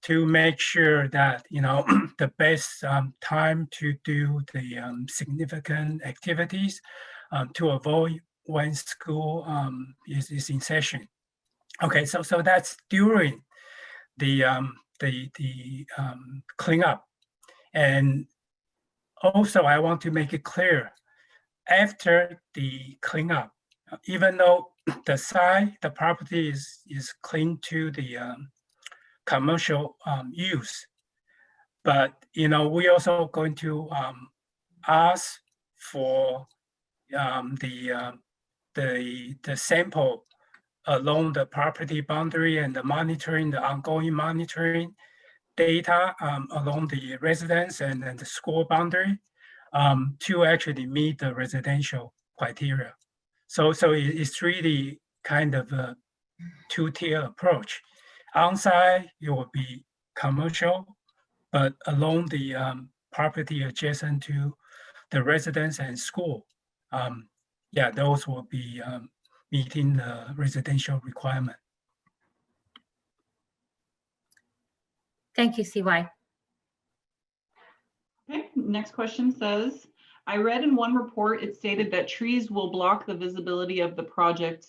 Speaker 7: to make sure that, the best time to do the significant activities to avoid when school is in session. Okay, so that's during the cleanup. And also I want to make it clear, after the cleanup, even though the property is clean to the commercial use, but we also going to ask for the sample along the property boundary and the monitoring, the ongoing monitoring data along the residence and the school boundary to actually meet the residential criteria. So it's really kind of a two-tier approach. On-site, it will be commercial, but along the property adjacent to the residence and school, yeah, those will be meeting the residential requirement.
Speaker 3: Thank you, CY.
Speaker 4: Okay, next question says, I read in one report, it stated that trees will block the visibility of the project,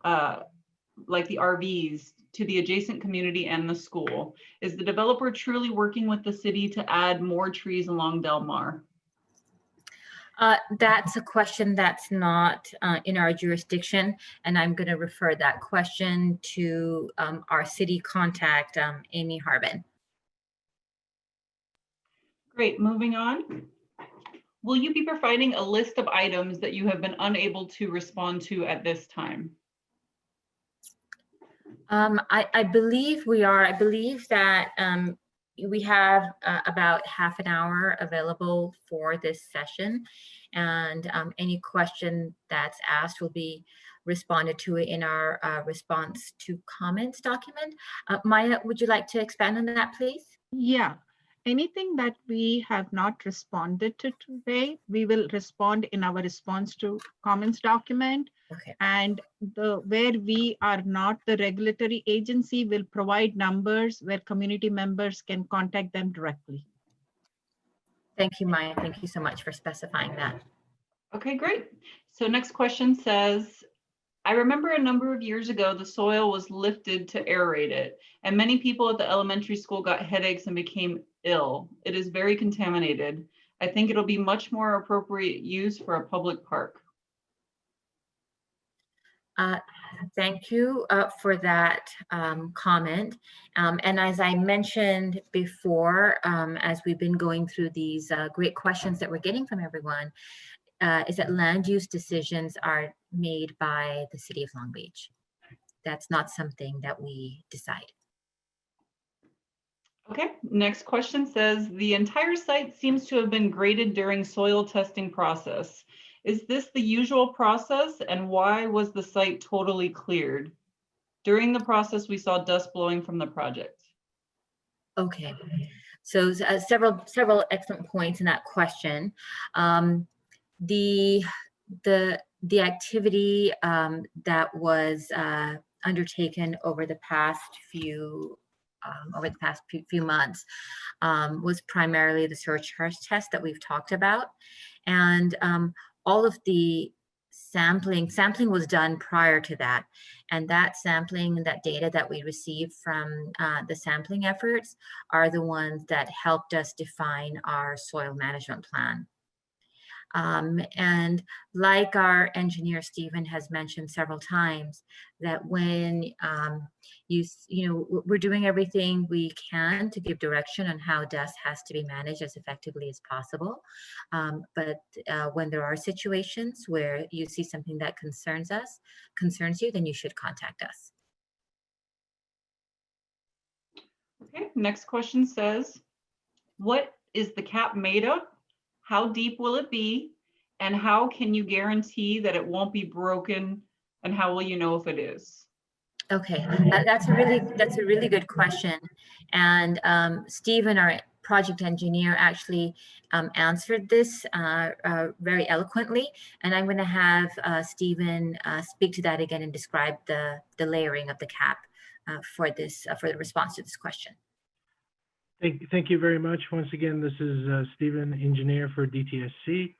Speaker 4: like the RVs, to the adjacent community and the school. Is the developer truly working with the city to add more trees along Del Mar?
Speaker 3: That's a question that's not in our jurisdiction, and I'm going to refer that question to our city contact, Amy Harbin.
Speaker 4: Great, moving on. Will you be providing a list of items that you have been unable to respond to at this time?
Speaker 3: I believe we are. I believe that we have about half an hour available for this session, and any question that's asked will be responded to in our response to comments document. Maya, would you like to expand on that, please?
Speaker 1: Yeah. Anything that we have not responded to today, we will respond in our response to comments document.
Speaker 3: Okay.
Speaker 1: And where we are not the regulatory agency, will provide numbers where community members can contact them directly.
Speaker 3: Thank you, Maya. Thank you so much for specifying that.
Speaker 4: Okay, great. So next question says, I remember a number of years ago, the soil was lifted to aerate it, and many people at the elementary school got headaches and became ill. It is very contaminated. I think it'll be much more appropriate use for a public park.
Speaker 3: Thank you for that comment. And as I mentioned before, as we've been going through these great questions that we're getting from everyone, is that land use decisions are made by the City of Long Beach. That's not something that we decide.
Speaker 4: Okay, next question says, the entire site seems to have been graded during soil testing process. Is this the usual process, and why was the site totally cleared? During the process, we saw dust blowing from the project.
Speaker 3: Okay, so several excellent points in that question. The activity that was undertaken over the past few months was primarily the surcharge test that we've talked about, and all of the sampling was done prior to that, and that sampling and that data that we received from the sampling efforts are the ones that helped us define our soil management plan. And like our engineer Stephen has mentioned several times, that when we're doing everything we can to give direction on how dust has to be managed as effectively as possible. But when there are situations where you see something that concerns you, then you should contact us.
Speaker 4: Okay, next question says, what is the cap made of? How deep will it be? And how can you guarantee that it won't be broken? And how will you know if it is?
Speaker 3: Okay, that's a really good question. And Stephen, our project engineer, actually answered this very eloquently. And I'm going to have Stephen speak to that again and describe the layering of the cap for the response to this question.
Speaker 6: Thank you very much. Once again, this is Stephen, engineer for DTSC.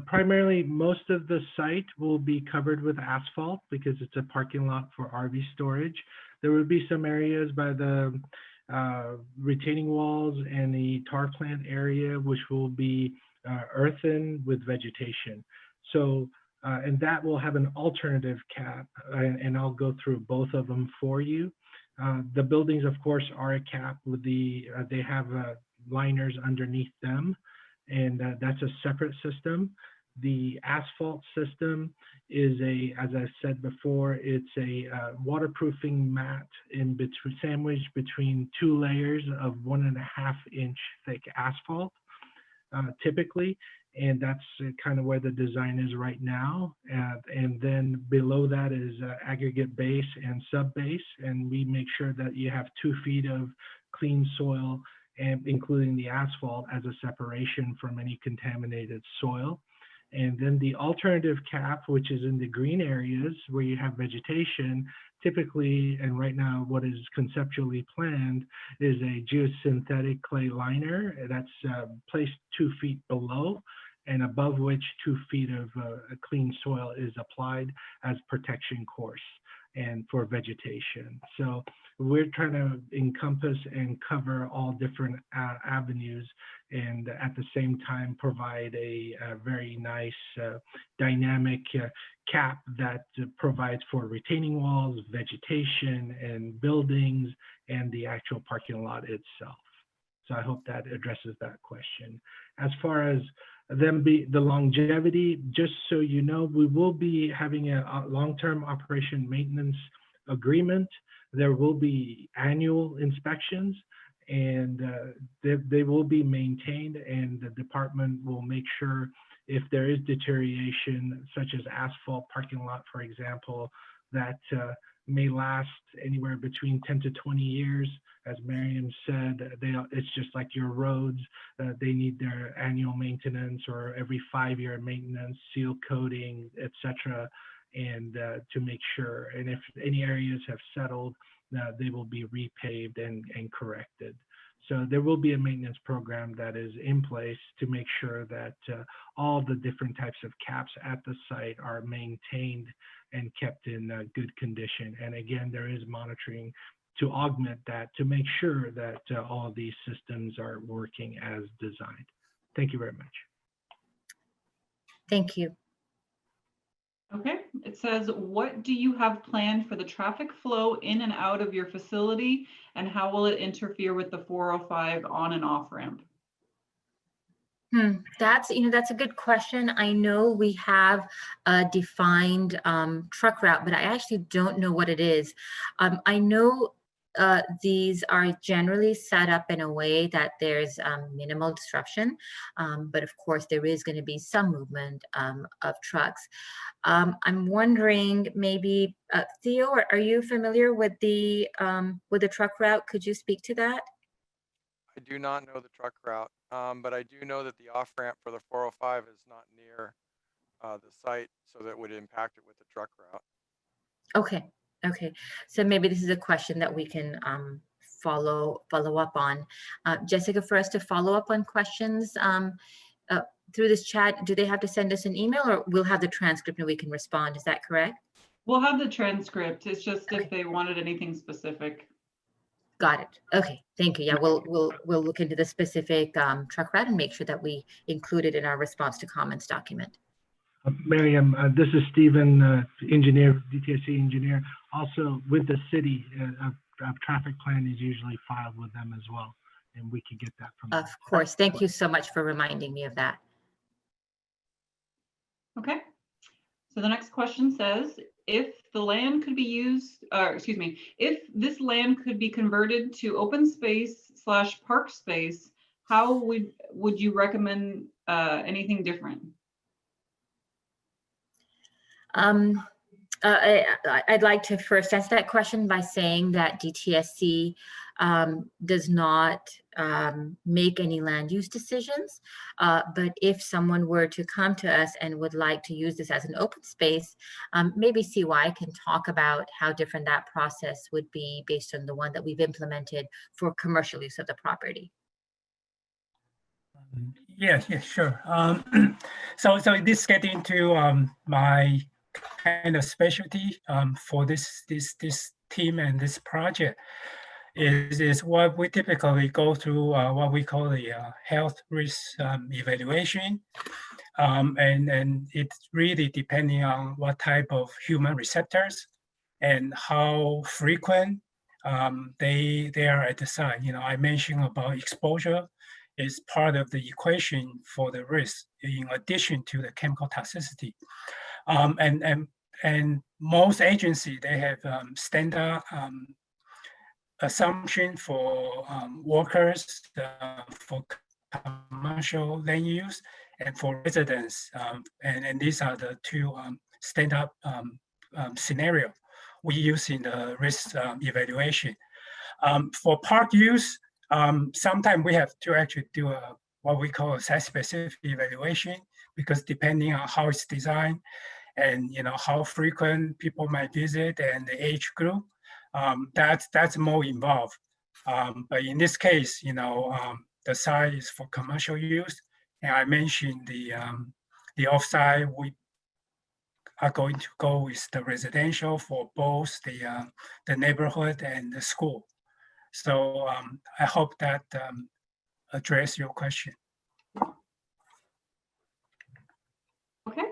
Speaker 6: Primarily, most of the site will be covered with asphalt because it's a parking lot for RV storage. There will be some areas by the retaining walls and the tar plant area, which will be earthen with vegetation. So, and that will have an alternative cap, and I'll go through both of them for you. The buildings, of course, are a cap with they have liners underneath them, and that's a separate system. The asphalt system is as I said before, it's a waterproofing mat sandwiched between 2 layers of 1.5 inch thick asphalt, typically. And that's kind of where the design is right now. And then below that is aggregate base and sub base. And we make sure that you have 2 feet of clean soil, and including the asphalt as a separation from any contaminated soil. And then the alternative cap, which is in the green areas where you have vegetation, typically, and right now what is conceptually planned is a geosynthetic clay liner that's placed 2 feet below, and above which 2 feet of clean soil is applied as protection course and for vegetation. So we're trying to encompass and cover all different avenues, and at the same time provide a very nice dynamic cap that provides for retaining walls, vegetation, and buildings, and the actual parking lot itself. So I hope that addresses that question. As far as the longevity, just so you know, we will be having a long-term operation maintenance agreement. There will be annual inspections, and they will be maintained, and the department will make sure if there is deterioration, such as asphalt parking lot, for example, that may last anywhere between 10 to 20 years. As Miriam said, it's just like your roads. They need their annual maintenance or every 5-year maintenance, seal coating, etc., and to make sure. And if any areas have settled, they will be repaved and corrected. So there will be a maintenance program that is in place to make sure that all the different types of caps at the site are maintained and kept in good condition. And again, there is monitoring to augment that to make sure that all of these systems are working as designed. Thank you very much.
Speaker 3: Thank you.
Speaker 4: Okay, it says, what do you have planned for the traffic flow in and out of your facility, and how will it interfere with the 405 on and off ramp?
Speaker 3: That's a good question. I know we have a defined truck route, but I actually don't know what it is. I know these are generally set up in a way that there's minimal disruption, but of course there is going to be some movement of trucks. I'm wondering, maybe Theo, are you familiar with the truck route? Could you speak to that?
Speaker 8: I do not know the truck route, but I do know that the off-ramp for the 405 is not near the site, so that would impact it with the truck route.
Speaker 3: Okay. So maybe this is a question that we can follow up on. Jessica, for us to follow up on questions through this chat, do they have to send us an email, or we'll have the transcript and we can respond? Is that correct?
Speaker 4: We'll have the transcript. It's just if they wanted anything specific.
Speaker 3: Got it. Okay, thank you. Yeah, we'll look into the specific truck route and make sure that we include it in our response to comments document.
Speaker 6: Miriam, this is Stephen, engineer, DTSC engineer. Also with the city, a traffic plan is usually filed with them as well, and we can get that from them.
Speaker 3: Of course. Thank you so much for reminding me of that.
Speaker 4: Okay. So the next question says, if the land could be used, if this land could be converted to open space / park space, how would you recommend anything different?
Speaker 3: I'd like to first answer that question by saying that DTSC does not make any land use decisions, but if someone were to come to us and would like to use this as an open space, maybe CY can talk about how different that process would be based on the one that we've implemented for commercial use of the property.
Speaker 7: Yeah, sure. So this gets into my kind of specialty for this team and this project is what we typically go through, what we call the health risk evaluation, and it's really depending on what type of human receptors and how frequent they are at the site. I mentioned about exposure is part of the equation for the risk in addition to the chemical toxicity. And most agencies, they have standard assumption for workers, for commercial land use, and for residents. And these are the two standard scenario we use in the risk evaluation. For park use, sometimes we have to actually do what we call a site-specific evaluation, because depending on how it's designed and how frequent people might visit and the age group, that's more involved. But in this case, the site is for commercial use, and I mentioned the offsite we are going to go with the residential for both the neighborhood and the school. So I hope that address your question.
Speaker 4: Okay.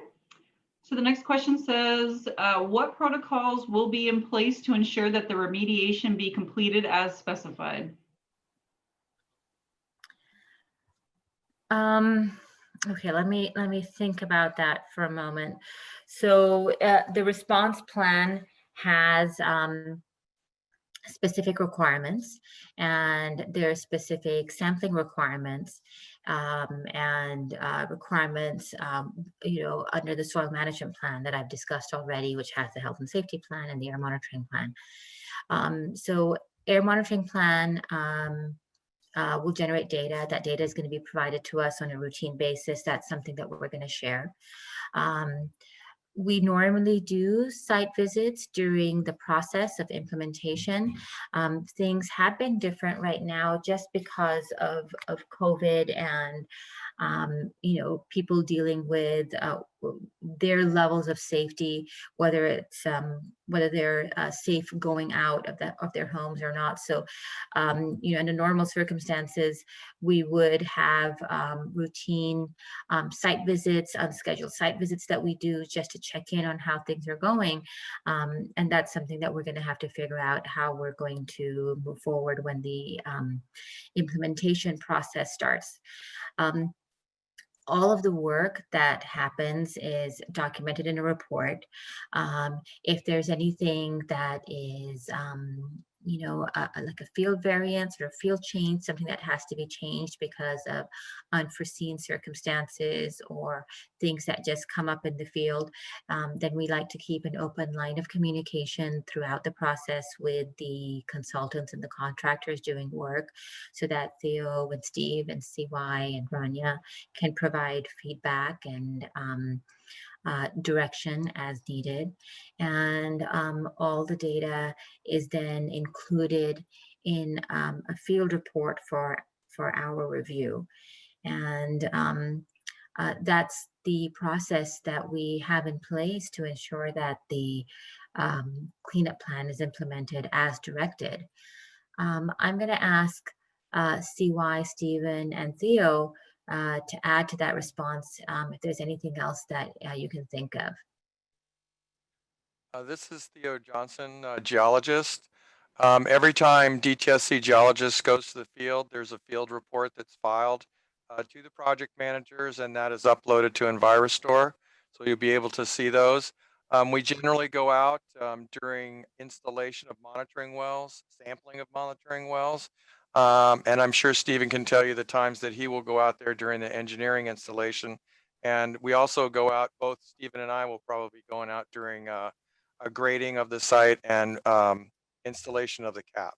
Speaker 4: So the next question says, what protocols will be in place to ensure that the remediation be completed as specified?
Speaker 3: Okay, let me think about that for a moment. So the response plan has specific requirements, and there are specific sampling requirements and requirements, under the soil management plan that I've discussed already, which has the health and safety plan and the air monitoring plan. So air monitoring plan will generate data. That data is going to be provided to us on a routine basis. That's something that we're going to share. We normally do site visits during the process of implementation. Things have been different right now just because of COVID and people dealing with their levels of safety, whether they're safe going out of their homes or not. So, under normal circumstances, we would have routine site visits, unscheduled site visits that we do just to check in on how things are going. And that's something that we're going to have to figure out how we're going to move forward when the implementation process starts. All of the work that happens is documented in a report. If there's anything that is, like a field variance or a field change, something that has to be changed because of unforeseen circumstances or things that just come up in the field, then we like to keep an open line of communication throughout the process with the consultants and the contractors doing work, so that Theo and Steve and CY and Rania can provide feedback and direction as needed. And all the data is then included in a field report for our review. And that's the process that we have in place to ensure that the cleanup plan is implemented as directed. I'm going to ask CY, Stephen, and Theo to add to that response if there's anything else that you can think of.
Speaker 8: This is Theo Johnson, geologist. Every time DTSC geologist goes to the field, there's a field report that's filed to the project managers, and that is uploaded to Envirostore. So you'll be able to see those. We generally go out during installation of monitoring wells, sampling of monitoring wells. And I'm sure Stephen can tell you the times that he will go out there during the engineering installation. And we also go out, both Stephen and I will probably be going out during a grading of the site and installation of the cap.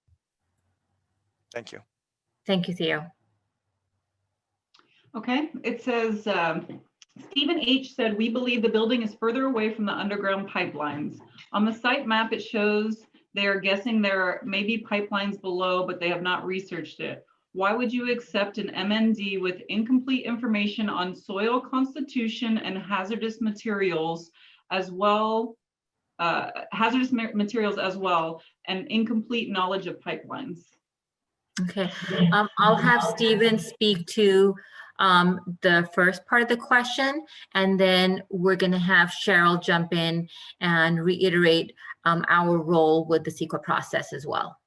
Speaker 8: Thank you.
Speaker 3: Thank you, Theo.
Speaker 4: Okay, it says, Stephen H. said, we believe the building is further away from the underground pipelines. On the site map, it shows they are guessing there may be pipelines below, but they have not researched it. Why would you accept an MND with incomplete information on soil constitution and hazardous materials as well, and incomplete knowledge of pipelines?
Speaker 3: Okay, I'll have Stephen speak to the first part of the question, and then we're going to have Cheryl jump in and reiterate our role with the CEQA process as well.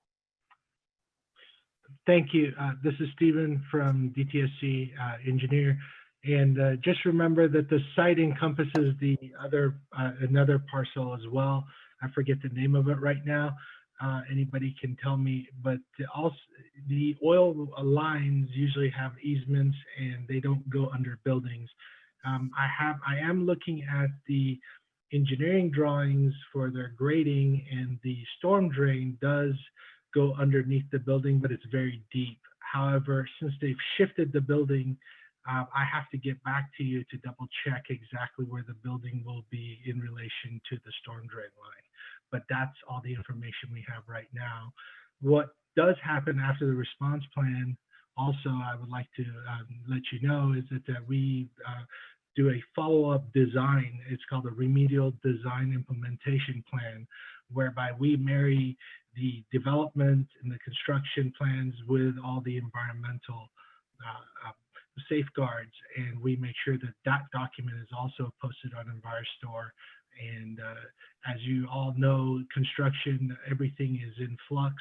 Speaker 6: Thank you. This is Stephen from DTSC engineer. And just remember that the site encompasses the other another parcel as well. I forget the name of it right now. Anybody can tell me, but also the oil lines usually have easements and they don't go under buildings. I am looking at the engineering drawings for their grading, and the storm drain does go underneath the building, but it's very deep. However, since they've shifted the building, I have to get back to you to double check exactly where the building will be in relation to the storm drain line. But that's all the information we have right now. What does happen after the response plan, also I would like to let you know, is that we do a follow-up design. It's called a remedial design implementation plan, whereby we marry the development and the construction plans with all the environmental safeguards, and we make sure that that document is also posted on EnviroStore. And as you all know, construction, everything is in flux,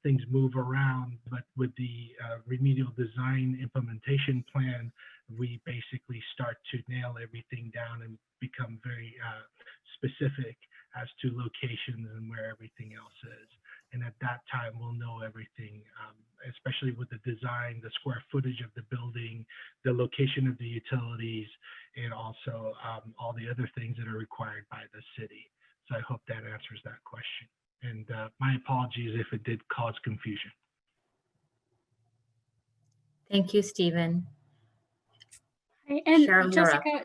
Speaker 6: things move around, but with the remedial design implementation plan, we basically start to nail everything down and become very specific as to locations and where everything else is. And at that time, we'll know everything, especially with the design, the square footage of the building, the location of the utilities, and also all the other things that are required by the city. So I hope that answers that question. And my apologies if it did cause confusion.
Speaker 3: Thank you, Stephen.
Speaker 5: And
Speaker 3: Cheryl, you're up.
Speaker 5: Jessica,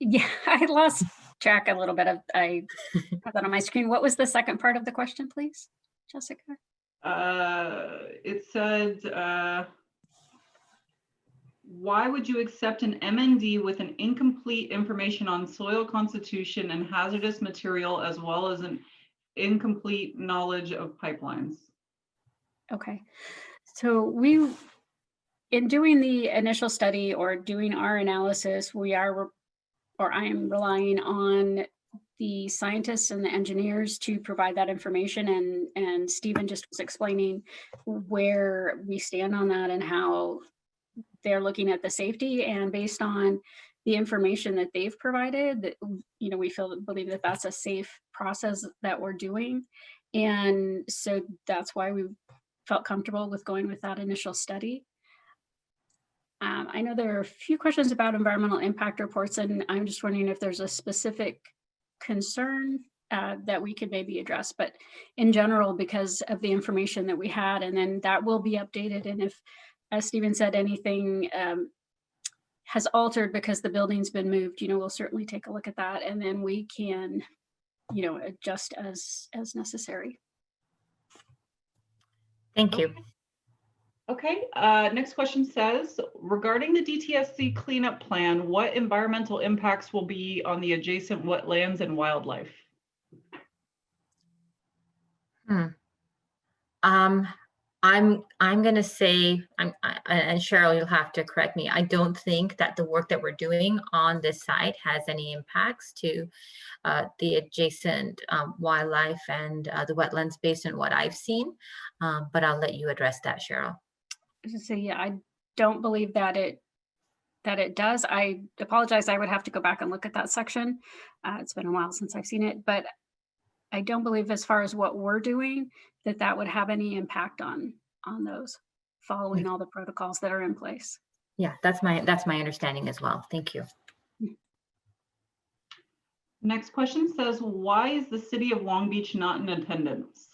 Speaker 5: yeah, I lost track a little bit of, I have that on my screen. What was the second part of the question, please, Jessica?
Speaker 4: It said, why would you accept an MND with an incomplete information on soil constitution and hazardous material, as well as an incomplete knowledge of pipelines?
Speaker 5: Okay, so in doing the initial study or doing our analysis, I am relying on the scientists and the engineers to provide that information, and Stephen just was explaining where we stand on that and how they're looking at the safety, and based on the information that they've provided, that, you know, we believe that that's a safe process that we're doing. And so that's why we felt comfortable with going with that initial study. I know there are a few questions about environmental impact reports, and I'm just wondering if there's a specific concern that we could maybe address, but in general, because of the information that we had, and then that will be updated. And if, as Stephen said, anything has altered because the building's been moved, you know, we'll certainly take a look at that, and then we can, you know, adjust as necessary.
Speaker 3: Thank you.
Speaker 4: Okay, next question says, regarding the DTSC cleanup plan, what environmental impacts will be on the adjacent wetlands and wildlife?
Speaker 3: I'm going to say, and Cheryl, you'll have to correct me, I don't think that the work that we're doing on this site has any impacts to the adjacent wildlife and the wetlands based on what I've seen, but I'll let you address that, Cheryl.
Speaker 5: So yeah, I don't believe that it does. I apologize. I would have to go back and look at that section. It's been a while since I've seen it, but I don't believe, as far as what we're doing, that would have any impact on those, following all the protocols that are in place.
Speaker 3: Yeah, that's my understanding as well. Thank you.
Speaker 4: Next question says, why is the city of Long Beach not in attendance?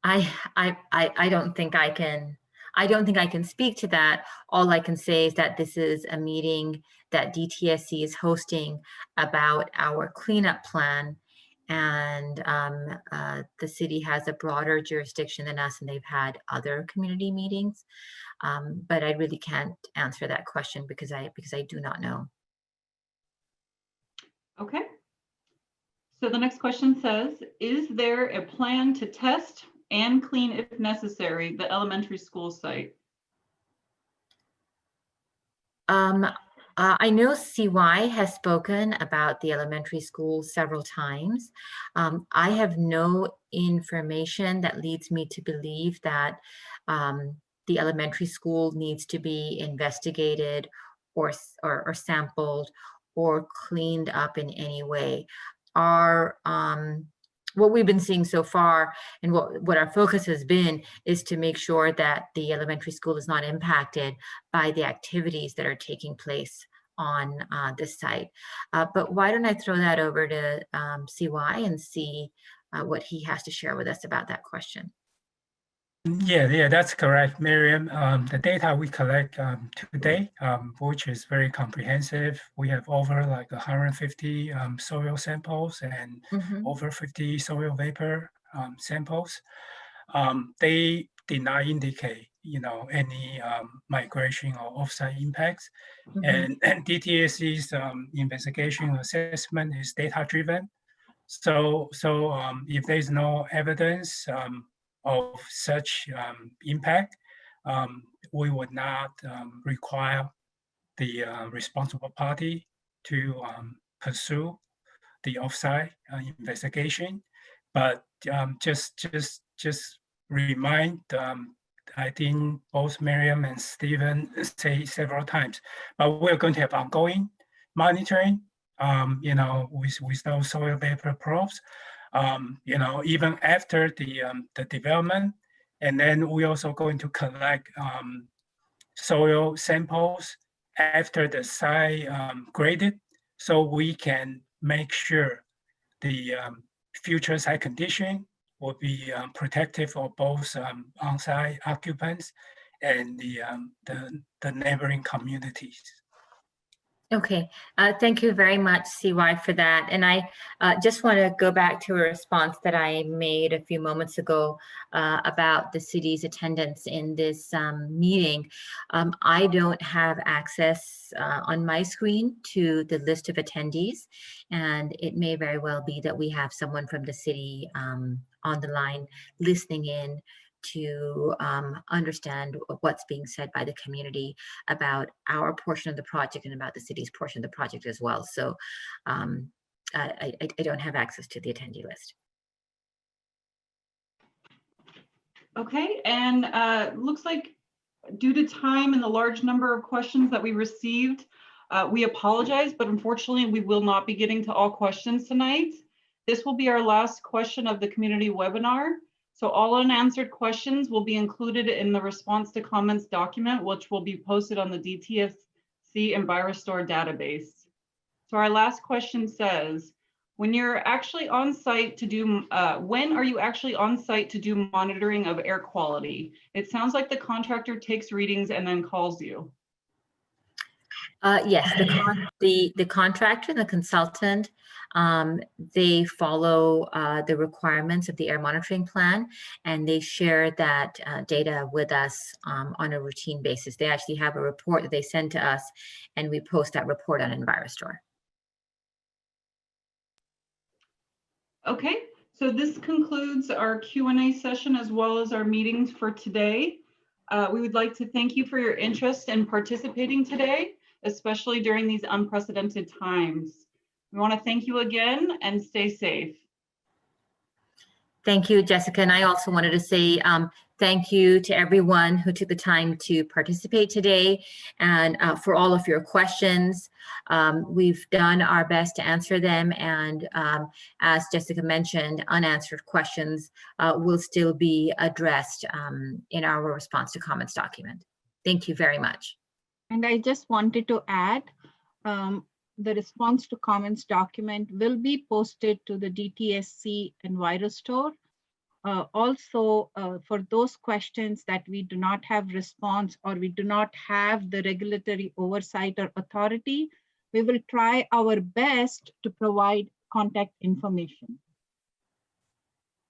Speaker 3: I don't think I can speak to that. All I can say is that this is a meeting that DTSC is hosting about our cleanup plan, and the city has a broader jurisdiction than us, and they've had other community meetings. But I really can't answer that question because I do not know.
Speaker 4: Okay. So the next question says, is there a plan to test and clean, if necessary, the elementary school site?
Speaker 3: I know CY has spoken about the elementary school several times. I have no information that leads me to believe that the elementary school needs to be investigated or sampled or cleaned up in any way. What we've been seeing so far and what our focus has been is to make sure that the elementary school is not impacted by the activities that are taking place on this site. But why don't I throw that over to CY and see what he has to share with us about that question.
Speaker 7: Yeah, that's correct, Miriam. The data we collect today, which is very comprehensive, we have over like 150 soil samples and over 50 soil vapor samples. They did not indicate, any migration or offsite impacts. And DTSC's investigation assessment is data-driven. So if there's no evidence of such impact, we would not require the responsible party to pursue the offsite investigation. But just remind, I think both Miriam and Stephen say several times, but we're going to have ongoing monitoring, with those soil vapor probes. Even after the development, and then we're also going to collect soil samples after the site graded, so we can make sure the future site condition will be protective for both on-site occupants and the neighboring communities.
Speaker 3: Okay, thank you very much, CY, for that. And I just want to go back to a response that I made a few moments ago about the city's attendance in this meeting. I don't have access on my screen to the list of attendees, and it may very well be that we have someone from the city on the line listening in to understand what's being said by the community about our portion of the project and about the city's portion of the project as well. So I don't have access to the attendee list.
Speaker 4: Okay, and looks like due to time and the large number of questions that we received, we apologize, but unfortunately we will not be getting to all questions tonight. This will be our last question of the community webinar. So all unanswered questions will be included in the response to comments document, which will be posted on the DTSC Envirostore database. So our last question says, when you're actually on site to do, when are you actually on site to do monitoring of air quality? It sounds like the contractor takes readings and then calls you.
Speaker 3: Yes, the contractor and the consultant, they follow the requirements of the air monitoring plan, and they share that data with us on a routine basis. They actually have a report that they send to us, and we post that report on Envirostore.
Speaker 4: Okay, so this concludes our Q&A session as well as our meetings for today. We would like to thank you for your interest in participating today, especially during these unprecedented times. We want to thank you again and stay safe.
Speaker 3: Thank you, Jessica. And I also wanted to say thank you to everyone who took the time to participate today and for all of your questions. We've done our best to answer them. And as Jessica mentioned, unanswered questions will still be addressed in our response to comments document. Thank you very much.
Speaker 1: And I just wanted to add, the response to comments document will be posted to the DTSC Envirostore. Also, for those questions that we do not have response or we do not have the regulatory oversight or authority, we will try our best to provide contact information.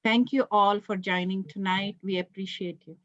Speaker 1: Thank you all for joining tonight. We appreciate you.